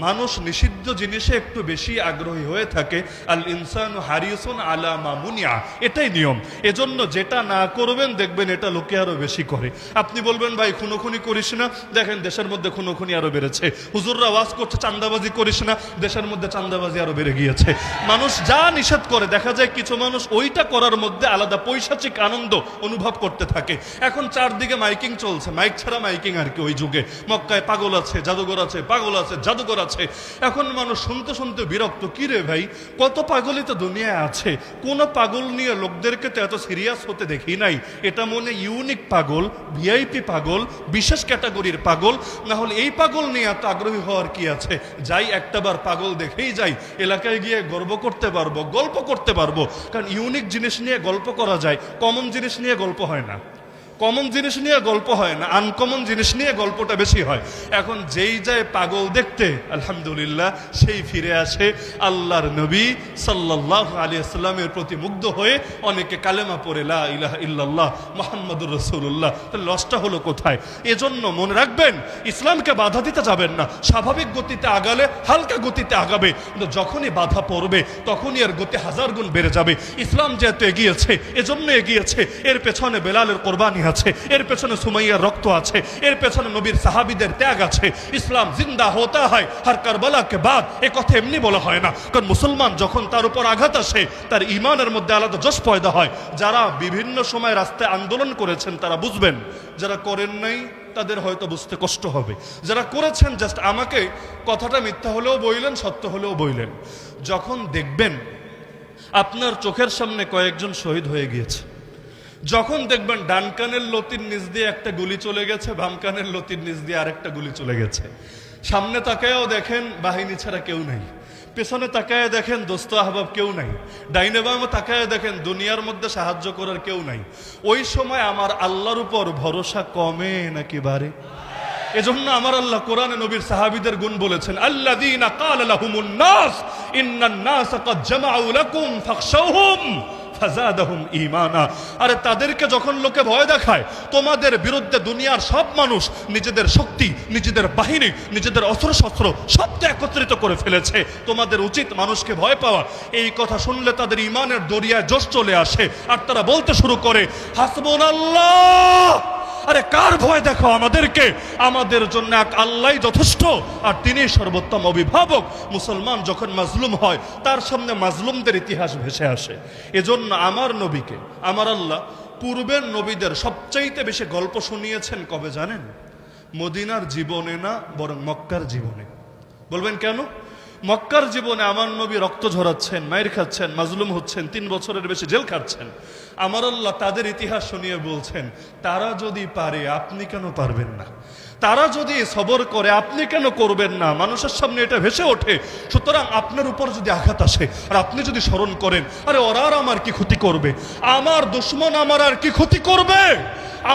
মানুষ নিষিদ্ধ জিনিসে একটু বেশি আগ্রহী হয়ে থাকে। আল ইনসানু হারিসুন আলা মা মুনিয়া, এটাই নিয়ম। এজন্য যেটা না করবেন দেখবেন এটা লোকে আরো বেশি করে। আপনি বলবেন ভাই খুনোখুনি করিস না, দেখেন দেশের মধ্যে খুনোখুনি আরো বেড়েছে। হুজুররা ওয়াজ করছে চাঁদাবাজি করিস না, দেশের মধ্যে চাঁদাবাজি আরো বেড়ে গিয়েছে। মানুষ যা নিষেধ করে দেখা যায় কিছু মানুষ ওইটা করার মধ্যে আলাদা পৈশাচিক আনন্দ অনুভব করতে থাকে। এখন চারদিকে মাইকিং চলছে, মাইক ছাড়া মাইকিং আর কি। ওই যুগে মক্কায় পাগল আছে, জাদুঘর আছে, পাগল আছে, জাদুঘর আছে। এখন মানুষ শুনতে শুনতে বিরক্ত। কি রে ভাই, কত পাগলই তো দুনিয়ায় আছে, কোন পাগল নিয়ে লোকদেরকে তো এত সিরিয়াস হতে দেখি নাই। এটা মনে ইউনিক পাগল, ভিআইপি পাগল, বিশেষ ক্যাটাগরির পাগল, না হলে এই পাগল নিয়ে এত আগ্রহী হওয়ার কি আছে? যাই একটাবার পাগল দেখেই যাই, এলাকায় গিয়ে গর্ব করতে পারবো, গল্প করতে পারবো। কারণ ইউনিক জিনিস নিয়ে গল্প করা যায়, কমন জিনিস নিয়ে গল্প হয় না। কমন জিনিস নিয়ে গল্প হয় না, আনকমন জিনিস নিয়ে গল্পটা বেশি হয়। এখন যেই যায় পাগল দেখতে, আলহামদুলিল্লাহ সেই ফিরে আসে আল্লাহর নবী সাল্লাল্লাহু আলাইহি ওয়াসাল্লামের প্রতি মুগ্ধ হয়ে অনেকে কালেমা পড়ে লা ইলাহা ইল্লাল্লাহ মুহাম্মাদুর রাসূলুল্লাহ। তাহলে লসটা হলো কোথায়? এজন্য মনে রাখবেন, ইসলামকে বাধা দিতে যাবেন না। স্বাভাবিক গতিতে আগালে হালকা গতিতে আগাবে, কিন্তু যখনই বাধা পড়বে তখনই এর গতি হাজার গুণ বেড়ে যাবে। ইসলাম যেহেতু এগিয়েছে, এজন্য এগিয়েছে, এর পেছনে বেলালের কোরবানি আছে, এর পেছনে সুমাইয়ার রক্ত আছে, এর পেছনে নবীর সাহাবীদের ত্যাগ আছে। ইসলাম জিন্দা হতা হয় হর কারবালা কে বাদ, এ কথা এমনি বলা হয় না। কারণ মুসলমান যখন তার উপর আঘাত আসে, তার ঈমানের মধ্যে আলাদা জোশ পয়দা হয়। যারা বিভিন্ন সময় রাস্তায় আন্দোলন করেছেন তারা বুঝবেন, যারা করেন নাই তাদের হয়তো বুঝতে কষ্ট হবে। যারা করেছেন জাস্ট আমাকে কথাটা মিথ্যা হলেও বইলেন, সত্য হলেও বইলেন। যখন দেখবেন আপনার চোখের সামনে কয়েকজন শহীদ হয়ে গিয়েছে, যখন দেখবেন ডান কানের লতির নিচ দিয়ে একটা গুলি চলে গেছে, বাম কানের লতির নিচ দিয়ে আরেকটা গুলি চলে গেছে, সামনে তাকায়ও দেখেন বাহিনী ছাড়া কেউ নাই, পেছনে তাকায় দেখেন দোস্ত আহবাব কেউ নাই, ডাইনে বামে তাকায় দেখেন দুনিয়ার মধ্যে সাহায্য করার কেউ নাই, ওই সময় আমার আল্লাহর উপর ভরসা কমে নাকি বাড়ে? এজন্য আমার আল্লাহ কোরআনে নবীর সাহাবীদের গুণ বলেছেন, আল্লাযীনা ক্বালা লাহুমুন নাস ইন্নান নাস ক্বাদ জামাউ লাকুম ফাখশাউহুম ফাযাদাহুম ঈমানা। আরে তাদেরকে যখন লোকে ভয় দেখায়, তোমাদের বিরুদ্ধে দুনিয়ার সব মানুষ নিজেদের শক্তি, নিজেদের বাহিনী, নিজেদের অস্ত্রশস্ত্র সব একত্রিত করে ফেলেছে, তোমাদের উচিত মানুষকে ভয় পাওয়া। এই কথা শুনলে তাদের ঈমানের দরিয়ায় জোশ চলে আসে, আর তারা বলতে শুরু করে হাসবুনাল্লাহ। আরে কার ভয় দেখো আমাদেরকে? আমাদের জন্য এক আল্লাহই যথেষ্ট, আর তিনি সর্বোত্তম অভিভাবক। মুসলমান যখন মাজলুম হয়, তার সামনে মাজলুমদের ইতিহাস ভেসে আসে। এজন্য আমার নবীকে আমার আল্লাহ পূর্বের নবীদের সবচাইতে বেশি গল্প শুনিয়েছেন কবে জানেন? মদিনার জীবনে না, বরং মক্কার জীবনে। বলবেন কেন? মক্কার জীবনে আমার নবী রক্ত ঝরাচ্ছেন, মায়ের খাচ্ছেন, মাজলুম হচ্ছেন, 3 বছরের বেশি জেল খাচ্ছেন। আমার আল্লাহ তাদের ইতিহাস শুনিয়ে বলছেন, তারা যদি পারে আপনি কেন পারবেন না? তারা যদি সবর করে আপনি কেন করবেন না? মানুষের সামনে এটা ভেসে ওঠে। সুতরাং আপনার উপর যদি আঘাত আসে আর আপনি যদি স্মরণ করেন, আরে ওরা আর আমার কি ক্ষতি করবে? আমার দুশ্মন আমার আর কি ক্ষতি করবে?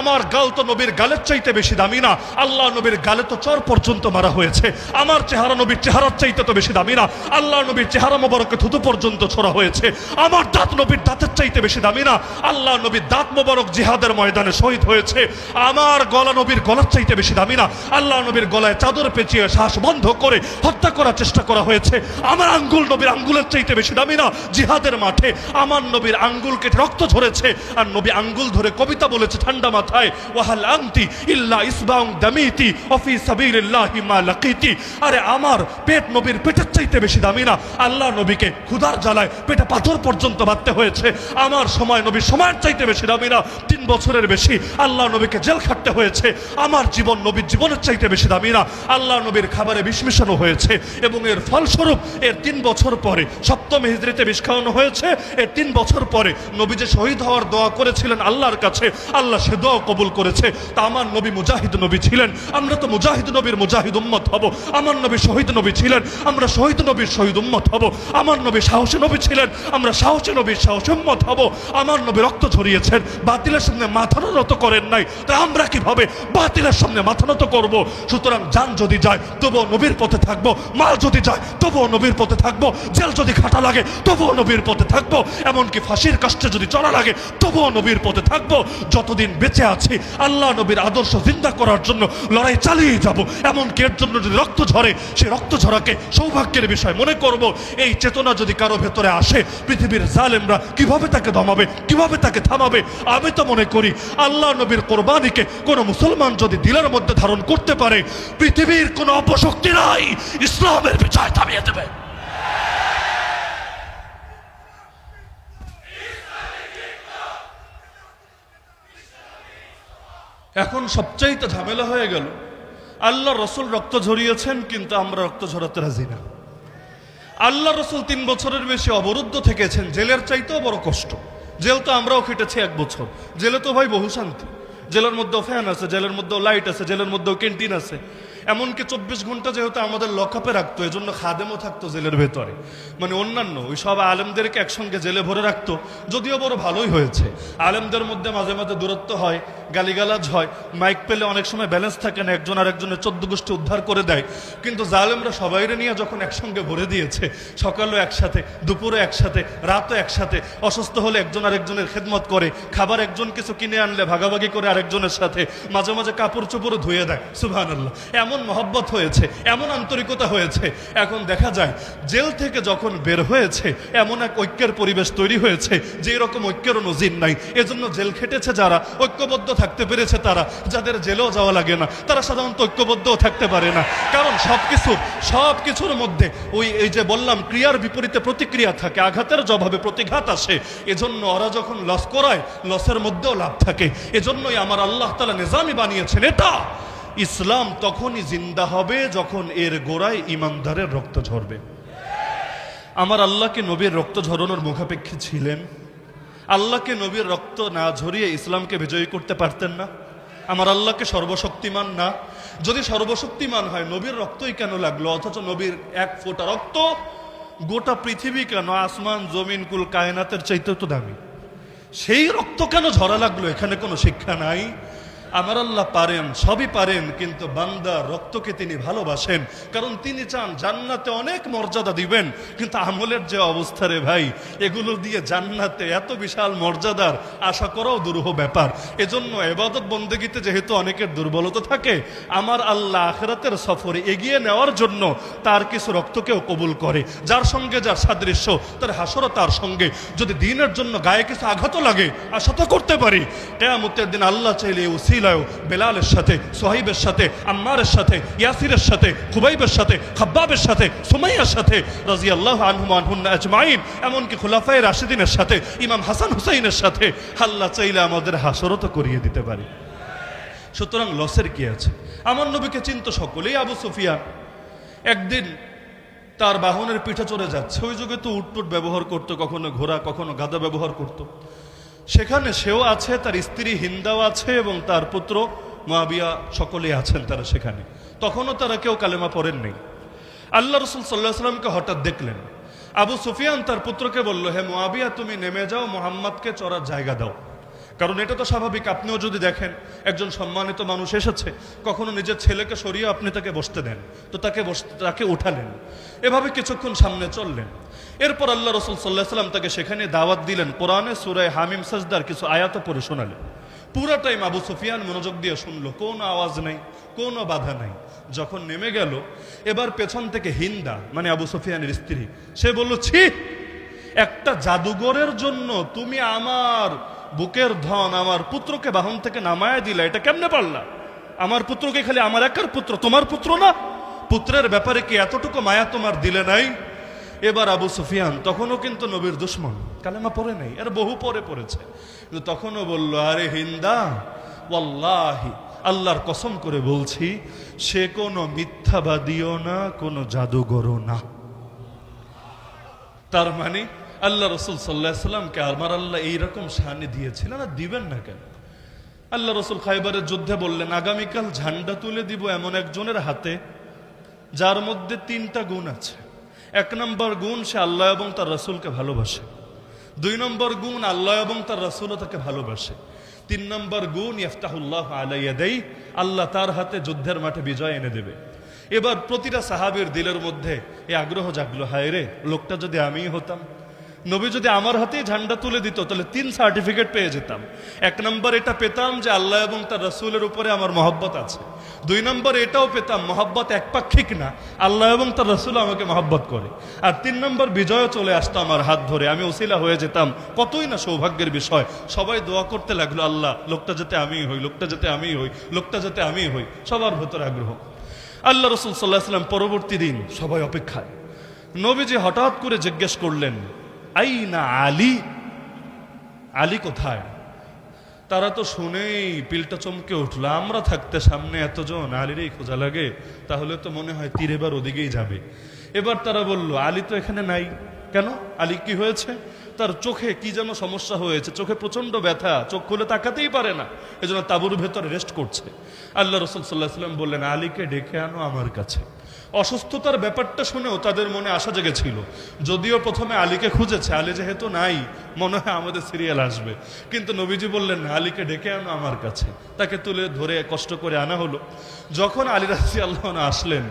আমার গাল তো নবীর গালের চাইতে বেশি দামি না। আল্লাহ নবীর গালে তো চর পর্যন্ত মারা হয়েছে। আমার চেহারা নবীর চেহারার চাইতে তো বেশি দামি না। আল্লাহ নবীর চেহারা মোবারকে থুতু পর্যন্ত ছোড়া হয়েছে। আমার দাঁত নবীর দাঁতের চাইতে বেশি দামি না। আল্লাহ নবীর দাঁত মোবারক জিহাদের ময়দানে শহীদ হয়েছে। আমার গলা নবীর গলার চাইতে বেশি দামি না। আল্লাহ নবীর গলায় চাদর পেঁচিয়ে শ্বাস বন্ধ করে হত্যা করার চেষ্টা করা হয়েছে। আমার আঙ্গুল নবীর আঙ্গুলের চাইতে বেশি দামি না। জিহাদের মাঠে আমার নবীর আঙ্গুল কেটে রক্ত ঝরেছে, আর নবী আঙ্গুল ধরে কবিতা বলেছে ঠান্ডা মাথায়, ওয়াহাল আনতি ইল্লা ইসবাউন দামিতি ওয়া ফি সাবিলিল্লাহি মা লাকিতি। আরে আমার পেট নবীর পেটের চাইতে বেশি দামি না। আল্লাহ নবীকে ক্ষুধার জ্বালায় পেটে পাথর পর্যন্ত বাঁধতে হয়েছে, আমার সময় নবীর সময়ের চাইতে বেশি দামি না। 3 বছরের বেশি আল্লাহ নবীকে জেল খাটতে হয়েছে, আমার জীবন নবীর জীবনের চাইতে বেশি দামি না। আল্লাহ নবীর খাবারে বিষ মিশানো হয়েছে এবং এর ফলস্বরূপ এর 3 বছর পরে 7ম হিজরিতে বিষ খাওয়ানো হয়েছে। এর 3 বছর পরে নবী যে শহীদ হওয়ার দোয়া করেছিলেন আল্লাহর কাছে, আল্লাহ সে দোয়া কবুল করেছে। তা আমার নবী মুজাহিদ নবী ছিলেন, আমরা তো মুজাহিদ নবীর মুজাহিদ উম্মত হব। আমার নবী শহীদ নবী ছিলেন, আমরা শহীদ নবীর শহীদ উম্মত হব। আমার নবী সাহসী নবী ছিলেন, আমরা সাহসী নবীর সাহসী উম্মত হব। আমার নবী রক্ত ঝরিয়েছেন, বাতিলের সামনে মাথা নত করেন নাই, তা আমরা কিভাবে বাতিলের সামনে মাথা নত করব? সুতরাং জান যদি যায় তবুও নবীর পথে থাকবো, মাল যদি যায় তবুও নবীর পথে থাকবো, জেল যদি খাটা লাগে তবুও নবীর পথে থাকবো, এমনকি ফাঁসির কাষ্টে যদি চড়া লাগে তবুও নবীর পথে থাকবো। যতদিন বেঁচে আছি আল্লাহ নবীর আদর্শ জিন্দা করার জন্য লড়াই চালিয়ে যাব। এমনকি এর জন্য যদি রক্ত ঝরে, সেই রক্ত ঝরাকে সৌভাগ্যের বিষয় মনে করব। এই চেতনা যদি কারো ভেতরে আসে, পৃথিবীর জালেমরা কিভাবে তাকে দমাবে, কিভাবে তাকে থামাবে? আমি তো মনে করি আল্লাহ নবীর কোরবানিকে কোনো মুসলমান যদি দিলের মধ্যে ধারণ করতে পারে, পৃথিবীর কোনো অপশক্তি নাই ইসলামের বিজয় থামিয়ে দেবে। এখন সবচাইতে ঝামেলা হয়ে গেল, আল্লাহ রসুল রক্ত ঝরিয়েছেন কিন্তু আমরা রক্ত ঝরাতে রাজি না। আল্লাহ রসুল 3 বছরের বেশি অবরুদ্ধ থেকেছেন, জেলের চাইতেও বড় কষ্ট। জেল তো আমরাও খেটেছি 1 বছর, জেলে তো ভাই বহু শান্তি। জেলের মধ্যেও ফ্যান আছে, জেলের মধ্যেও লাইট আছে, জেলের মধ্যেও ক্যান্টিন আছে। এমনকি 24 ঘন্টা যেহেতু আমাদের লকআপে রাখতো, এজন্য খাদেমও থাকতো জেলের ভেতরে। মানে অন্যান্য ওই সব আলেমদেরকে একসঙ্গে জেলে ভরে রাখতো, যদিও বড় ভালোই হয়েছে। আলেমদের মধ্যে মাঝে মাঝে দূরত্ব হয়, গালিগালাজ হয়, মাইক পেলে অনেক সময় ব্যালেন্স থাকে না, একজন আর একজনের 14 গোষ্ঠী উদ্ধার করে দেয়। কিন্তু জালেমরা সবাইরে নিয়ে যখন একসঙ্গে ভরে দিয়েছে, সকালেও একসাথে, দুপুরে একসাথে, রাতও একসাথে, অসুস্থ হলে একজন আরেকজনের খেদমত করে, খাবার একজন কিছু কিনে আনলে ভাগাভাগি করে আরেকজনের সাথে, মাঝে মাঝে কাপড় চোপড়ও ধুয়ে দেয়। সুবহানাল্লাহ, এমন মহব্বত হয়েছে, এমন আন্তরিকতা হয়েছে। এখন দেখা যায় জেল থেকে যখন বের হয়েছে এমন এক ঐক্যের পরিবেশ তৈরি হয়েছে যে এরকম ঐক্যের নজির নাই। এজন্য জেল খেটেছে যারা, ঐক্যবদ্ধ থাকতে পেরেছে তারা, যাদের জেলেও যাওয়া লাগে না তারা সাধারণত ঐক্যবদ্ধও থাকতে পারে না। কারণ সবকিছুর মধ্যে এই যে বললাম ক্রিয়ার বিপরীতে প্রতিক্রিয়া থাকে, আঘাতের জবাবে প্রতিঘাত আসে। এজন্য ওরা যখন লস করায় লসের মধ্যেও লাভ থাকে। এজন্যই আমার আল্লাহ তাআলা নিজামই বানিয়েছেন এটা। ইসলাম তখনই জিন্দা হবে যখন এর গোড়ায় ইমানদারের রক্ত ঝরবে। আমার আল্লাহকে নবীর রক্ত ঝরানোর মুখাপেক্ষী ছিলেন। আল্লাহকে নবীর রক্ত না ঝরিয়ে ইসলামকে বিজয়ী করতে পারতেন না। আমার আল্লাহকে সর্বশক্তিমান না? যদি সর্বশক্তিমান হয় নবীর রক্তই কেন লাগলো? অথচ নবীর 1 ফোঁটা রক্ত গোটা পৃথিবী কেন, আসমান জমিন কুল কায়নাতের চাইতেও তো দামি। সেই রক্ত কেন ঝরা লাগলো? এখানে কোনো শিক্ষা নাই। আমার আল্লাহ পারেন, সবই পারেন, কিন্তু বান্দার রক্তকে তিনি ভালোবাসেন। কারণ তিনি চান জান্নাতে অনেক মর্যাদা দিবেন। কিন্তু আমলের যে অবস্থা রে ভাই, এগুলো দিয়ে জান্নাতে এত বিশাল মর্যাদার আশা করাও দুরূহ ব্যাপার। এজন্য ইবাদত বন্দেগীতে যেহেতু অনেকের দুর্বলতা থাকে, আমার আল্লাহ আখিরাতের সফরে এগিয়ে নেওয়ার জন্য তার কিছু রক্তকেও কবুল করে। যার সঙ্গে যার সাদৃশ্য, তার হাসরও তার সঙ্গে। যদি দিনের জন্য গায়ে কিছু আঘাতও লাগে, আশা তো করতে পারি কিয়ামতের দিন আল্লাহ চাইলে বেলালের সাথে, সোহাইবের সাথে, আম্মারের সাথে, ইয়াসিরের সাথে, খুবাইবের সাথে, খাব্বাবের সাথে, সুমাইয়ার সাথে রাদিয়াল্লাহু আনহুম আনহুন্না আজমাইন, এমনকি খুলাফায়ে রাশিদিনের সাথে, ইমাম হাসান হুসাইনের সাথে আল্লাহ চাইলে আমাদের হাসরত করিয়ে দিতে পারে। সুতরাং লসের কি আছে? আমার নবীকে চিনত সকলেই। আবু সুফিয়ান একদিন তার বাহনের পিঠে চড়ে যাচ্ছে। ওই যুগে তো উটটুট ব্যবহার করতো, কখনো ঘোড়া কখনো গাধা ব্যবহার করতো। সেখানে সেও আছে, তার স্ত্রী হিন্দাও আছে এবং তার পুত্র মুআবিয়া, সকলেই আছেন তারা সেখানে। তখনও তারা কেউ কালেমা পড়েন নেই। আল্লাহ রাসূল সাল্লাল্লাহু আলাইহি ওয়াসাল্লামকে হঠাৎ দেখলেন। আবু সুফিয়ান তার পুত্রকে বলল, হে মুআবিয়া, তুমি নেমে যাও, মুহাম্মদকে চড়ার জায়গা দাও। কারণ এটা তো স্বাভাবিক, আপনিও যদি দেখেন একজন সম্মানিত মানুষ এসেছে, কখনো নিজের ছেলেকে সরিয়ে আপনি তাকে বসতে দেন, তো তাকে উঠালেন। এভাবে কিছুক্ষণ সামনে চললেন। এরপর আল্লাহ রাসূল সাল্লাল্লাহু আলাইহি ওয়াসাল্লাম তাকে সেখানে দাওয়াত দিলেন। কোরআনে সূরা হামিম সাজদার কিছু আয়াত পড়ে শোনালেন। পুরা টাইম আবু সুফিয়ান মনোযোগ দিয়ে শুনলো, কোনো আওয়াজ নাই, কোনো বাধা নাই। যখন নেমে গেল, এবার পেছন থেকে হিন্দা, মানে আবু সুফিয়ানের স্ত্রী, সে বলল, ছি, একটা জাদুঘরের জন্য তুমি আমার বুকের ধন আমার পুত্রকে বাহন থেকে নামায় দিলা, এটা কেমনে পারলা? আমার পুত্রকে খালি আমার একার পুত্র, তোমার পুত্র না? পুত্রের ব্যাপারে কি এতটুকু মায়া তোমার দিলে নাই? এবার আবু সুফিয়ান তখনও কিন্তু নবীর দুশ্মন, কালেমা পড়ে নাই, আর বহু পরে পড়েছে, কিন্তু তখনও বলল, আরে হিন্দা, ওয়াল্লাহি আল্লাহর কসম করে বলছি, সে কোনো মিথ্যাবাদীও না, কোনো জাদুঘরও না। তার মানে আল্লাহ রসুল সাল্লাহ সাল্লামকে আমার আল্লাহ এইরকম শানে দিয়েছিলেন, আর দিবেন না কেন? আল্লাহ রসুল খাইবারের যুদ্ধে বললেন, আগামীকাল ঝান্ডা তুলে দিব এমন একজনের হাতে যার মধ্যে 3টা গুণ আছে। 1 নম্বর গুণ, সে আল্লাহ এবং তার রসুলকে ভালোবাসে। 2 নম্বর গুণ, আল্লাহ এবং তার রসুলও তাকে ভালোবাসে। 3 নম্বর গুণ, ইফতাহুল্লাহ আলা ইয়াদাই, আল্লাহ তার হাতে যুদ্ধের মাঠে বিজয় এনে দেবে। এবার প্রতিটা সাহাবীর দিলের মধ্যে এই আগ্রহ জাগলো, হায় রে, লোকটা যদি আমিই হতাম, নবী যদি আমার হাতেই ঝান্ডা তুলে দিত, তাহলে 3 সার্টিফিকেট পেয়ে যেতাম। 1 নম্বর এটা পেতাম যে আল্লাহ এবং তার রসুলের উপরে আমার মহব্বত আছে। 2 নম্বর এটাও পেতাম, মহব্বত একপাক্ষিক না, আল্লাহ এবং তার রসুল আমাকে মহব্বত করে। আর 3 নম্বর বিজয় চলে আসতো আমার হাত ধরে, আমি ওসিলা হয়ে যেতাম। কতই না সৌভাগ্যের বিষয়। সবাই দোয়া করতে লাগলো, আল্লাহ লোকটা যাতে আমিই হই, লোকটা যাতে আমিই হই, লোকটা যাতে আমিই হই। সবার ভেতরে আগ্রহ। আল্লাহ রসুল সাল্লাহ সাল্লাম পরবর্তী দিন সবাই অপেক্ষায়। নবীজি হঠাৎ করে জিজ্ঞেস করলেন, আইনা আলী, আলী কোথায়? তারা তো শুনেই পিলটা চমকে উঠলো, আমরা থাকতে সামনে এতজন, আলীরই খোঁজা লাগে, তাহলে তো মনে হয় তীর এবার ওদিকেই যাবে। এবার তারা বলল, আলী তো এখানে নাই। কেন? আলী কি হয়েছে? তার চোখে কি যেন সমস্যা হয়েছে, চোখে প্রচন্ড ব্যথা, চোখ খুলে তাকাতেই পারে না, এজন্য তাঁবুর ভেতরে রেস্ট করছে। আল্লাহ রসুল সাল্লাহ সাল্লাম বললেন, আলীকে ডেকে আনো আমার কাছে। অসুস্থতার ব্যাপারটা শুনেও তাদের মনে আশা জেগেছিল, যদিও প্রথমে আলীকে খুঁজেছে, আলী যেহেতু নাই, মনে হয় আমাদের সিরিয়াল আসবে, কিন্তু নবীজি বললেন, আলীকে ডেকে আনো আমার কাছে। তাকে তুলে ধরে কষ্ট করে আনা হলো। যখন আলী রাদিয়াল্লাহু আনহু আসলেন,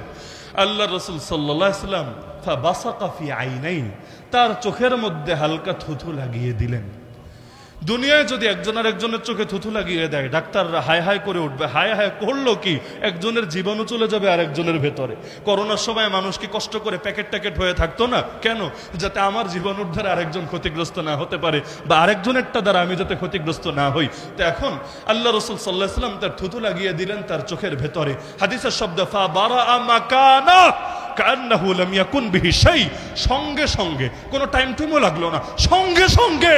আল্লাহ রসুল সাল্লাল্লাহু আলাইহি ওয়াসাল্লাম ফাবাসাকা ফি আইনাইন, তার চোখের মধ্যে হালকা থুথু লাগিয়ে দিলেন। দুনিয়ায় যদি একজন আর একজনের চোখে থুথু লাগিয়ে দেয়, ডাক্তাররা হায় হায় করে উঠবে, হায় হায় করলো কি, একজনের জীবাণু চলে যাবে আরেকজনের ভেতরে। করোনার সময় মানুষ কি কষ্ট করে প্যাকেট ট্যাকেট হয়ে থাকতো না? কেন? যাতে আমার জীবাণুর দ্বারা আরেকজন ক্ষতিগ্রস্ত না হতে পারে, বা আরেকজনেরটা দ্বারা আমি যাতে ক্ষতিগ্রস্ত না হই। তো এখন আল্লাহ রসুল সাল্লাল্লাহু আলাইহি ওয়াসাল্লাম তার থুথু লাগিয়ে দিলেন তার চোখের ভেতরে। হাদিসের শব্দ ফা বারাআ মাকানা কান্নাহু লাম ইয়াকুন বিহি শাই, সঙ্গে সঙ্গে, কোনো টাইম টুমও লাগলো না, সঙ্গে সঙ্গে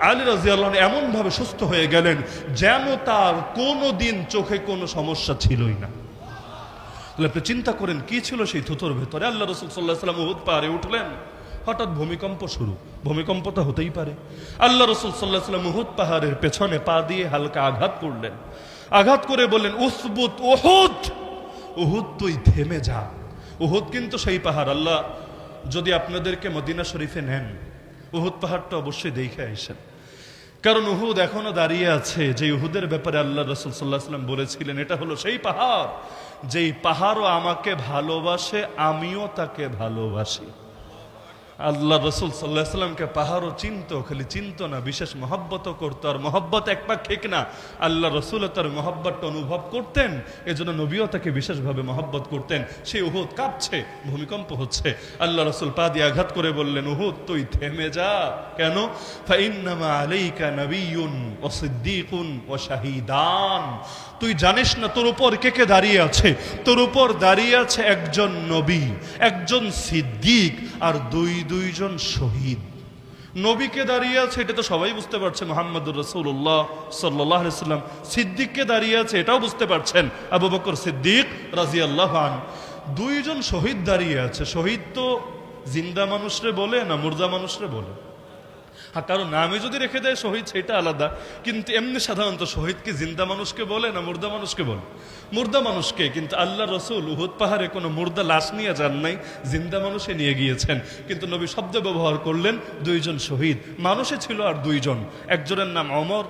আলী রাদিয়াল্লাহু আনহু এমন ভাবে সুস্থ হয়ে গেলেন যেন তার কোনো দিন চোখে কোনো সমস্যা ছিলই না। আপনি চিন্তা করেন কি ছিল সেই থুতুর ভেতরে। আল্লাহ রাসূল সাল্লাল্লাহু আলাইহি ওয়াসাল্লাম উহুদ পাহাড়ে উঠলেন, হঠাৎ ভূমিকম্প শুরু। ভূমিকম্পটা হতেই পারে। আল্লাহ রাসূল সাল্লাল্লাহু আলাইহি ওয়াসাল্লাম উহুদ পাহাড়ের পেছনে পা দিয়ে হালকা আঘাত করলেন। আঘাত করে বললেন, উসবুত উহুদ, উহুদ তুই থেমে যা। উহুদ কিন্তু সেই পাহাড়, আল্লাহ যদি আপনাদেরকে মদিনা শরীফে নেন, উহুদ পাহাড়টা অবশ্যই দেখে আসেন, কারণ উহুদ এখনো দাঁড়িয়ে আছে। যে উহুদের ব্যাপারে আল্লাহ রাসূল সাল্লাল্লাহু আলাইহি ওয়াসাল্লাম বলেছিলেন, এটা হলো সেই পাহাড়, যেই পাহাড়ও আমাকে ভালোবাসে, আমিও তাকে ভালোবাসি। আল্লাহ রসুল সাল্লাল্লাহু আলাইহি ওয়াসাল্লামকে পাহাড়ও চিনত, খালি চিনত না, বিশেষ মহব্বতও করতো। আর মহব্বত একপাক্ষিক না, আল্লাহ রসুল তার মহব্বতটা অনুভব করতেন, এজন্য নবীও তাকে বিশেষভাবে মহব্বত করতেন। সেই উহুদ কাঁপছে, ভূমিকম্প হচ্ছে। আল্লাহ রসুল পা দিয়ে আঘাত করে বললেন, উহুদ তুই থেমে যা। কেন? ফাইন্নামা আলাইকা নাবিয়্যুন ওয়া সিদ্দীকুন ওয়া শাহীদান, তুই জানিস না তোর উপর কে কে দাঁড়িয়ে আছে। তোর উপর দাঁড়িয়ে আছে একজন নবী, একজন সিদ্দিক, আর দুইজন শহীদ। নবীকে দাঁড়িয়ে আছে এটা তো সবাই বুঝতে পারছে, মুহাম্মদুর রাসূলুল্লাহ সাল্লাল্লাহু আলাইহি ওয়াসাল্লাম। সিদ্দিককে দাঁড়িয়ে আছে এটাও বুঝতে পারছেন, আবু বকর সিদ্দিক রাদিয়াল্লাহু আনহু। দুইজন শহীদ দাঁড়িয়ে আছে। শহীদ তো জিন্দা মানুষরে বলে না মুর্দা মানুষরে বলে? হ্যাঁ, কারণ নামে যদি রেখে দেয় শহীদ সেটা আলাদা, কিন্তু এমনি সাধারণত শহীদকে জিন্দা মানুষকে বলে না মুর্দা মানুষকে বলে? মুর্দা মানুষকে। কিন্তু আল্লাহ রসুল উহুদ পাহাড়ে কোনো মুর্দা লাশ নিয়ে যান নাই, জিন্দা মানুষে নিয়ে গিয়েছেন। কিন্তু নবী শব্দ ব্যবহার করলেন দুইজন শহীদ। মানুষে ছিল আর দুইজন, একজনের নাম ওমর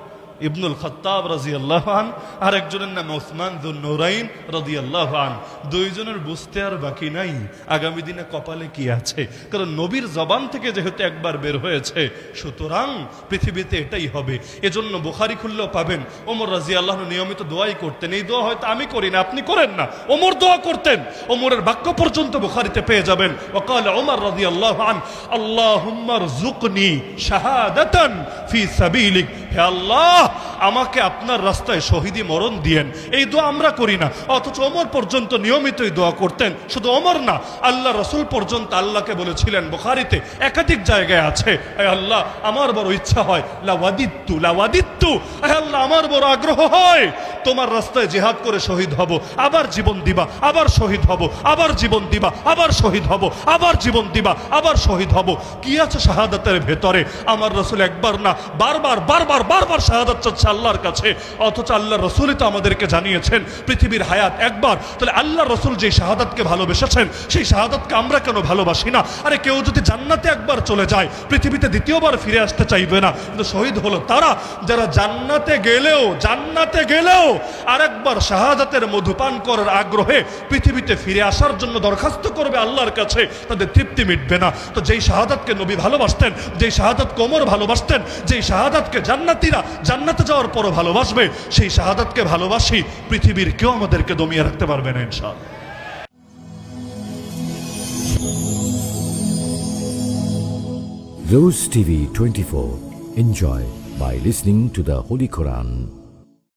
ইবনুল খাত্তাব রাদিয়াল্লাহু আনহু, আর একজনের নাম উসমান যুন নুরাইন রাদিয়াল্লাহু আনহু। দুইজনের বুঝতে আর বাকি নাই আগামী দিনে কপালে কি আছে, কারণ নবীর জবান থেকে যেহেতু একবার বের হয়েছে, সুতরাং পৃথিবীতে এটাই হবে। এজন্য বুখারী খুললেও পাবেন ওমর রাদিয়াল্লাহু আনহু নিয়মিত দোয়াই করতেন। এই দোয়া হয়তো আমি করি না, আপনি করেন না, ওমর দোয়া করতেন। ওমরের বাক্য পর্যন্ত বুখারীতে পেয়ে যাবেন। ওয়াকাল ওমর রাদিয়াল্লাহু আনহু, আল্লাহুম্মা রযুকনি শাহাদাতান ফি সাবিলিক হে আল্লাহ আমাকে আপনার রাস্তায় শহীদি মরণ দিয়েন। এই দোয়া আমরা করি না, অথচ ওমর পর্যন্ত নিয়মিতই দোয়া করতেন। শুধু ওমর না, আল্লাহ রসুল পর্যন্ত আল্লাহকে বলেছিলেন, বুখারীতে একাধিক জায়গায় আছে, হে আল্লাহ আমার বড় ইচ্ছা হয়, লাওয়াদিত্তু লাওয়াদিত্তু, হে আল্লাহ আমার বড় আগ্রহ হয় তোমার রাস্তায় জিহাদ করে শহীদ হব, আবার জীবন দিবা, আবার শহীদ হব, আবার জীবন দিবা, আবার শহীদ হব, আবার জীবন দিবা, আবার শহীদ হব। কি আছে শাহাদাতের ভেতরে? আমার রসুল একবার না বারবার বারবার বারবার শাহাদাত চাচ্ছে আল্লাহর কাছে, অথচ আল্লাহ রসুলই তো আমাদেরকে জানিয়েছেন পৃথিবীর হায়াত একবার। তাহলে আল্লাহ রসুল যে শাহাদাতকে ভালোবেসেছেন সেই শাহাদাতকে আমরা কেন ভালোবাসি না? আরে কেউ যদি জান্নাতে একবার চলে যায় পৃথিবীতে দ্বিতীয়বার ফিরে আসতে চাইবে না, কিন্তু শহীদ হলো তারা যারা জান্নাতে গেলেও আরেকবার শাহাদাতের মধুপান করার আগ্রহে পৃথিবীতে ফিরে আসার জন্য দরখাস্ত করবে আল্লাহর কাছে, তাদের তৃপ্তি মিটবে না। তো যেই শাহাদাতকে নবী ভালোবাসতেন, যেই শাহাদাতকে ওমর ভালোবাসতেন, যেই শাহাদাতকে জান্নাতীরা জান্নাতে যাওয়ার পরও ভালোবাসবে, সেই শাহাদাতকে ভালোবাসি, পৃথিবীর কেউ আমাদেরকে দমিয়ে রাখতে পারবে না ইনশাআল্লাহ।
Rose TV 24. Enjoy by listening to the Holy Quran.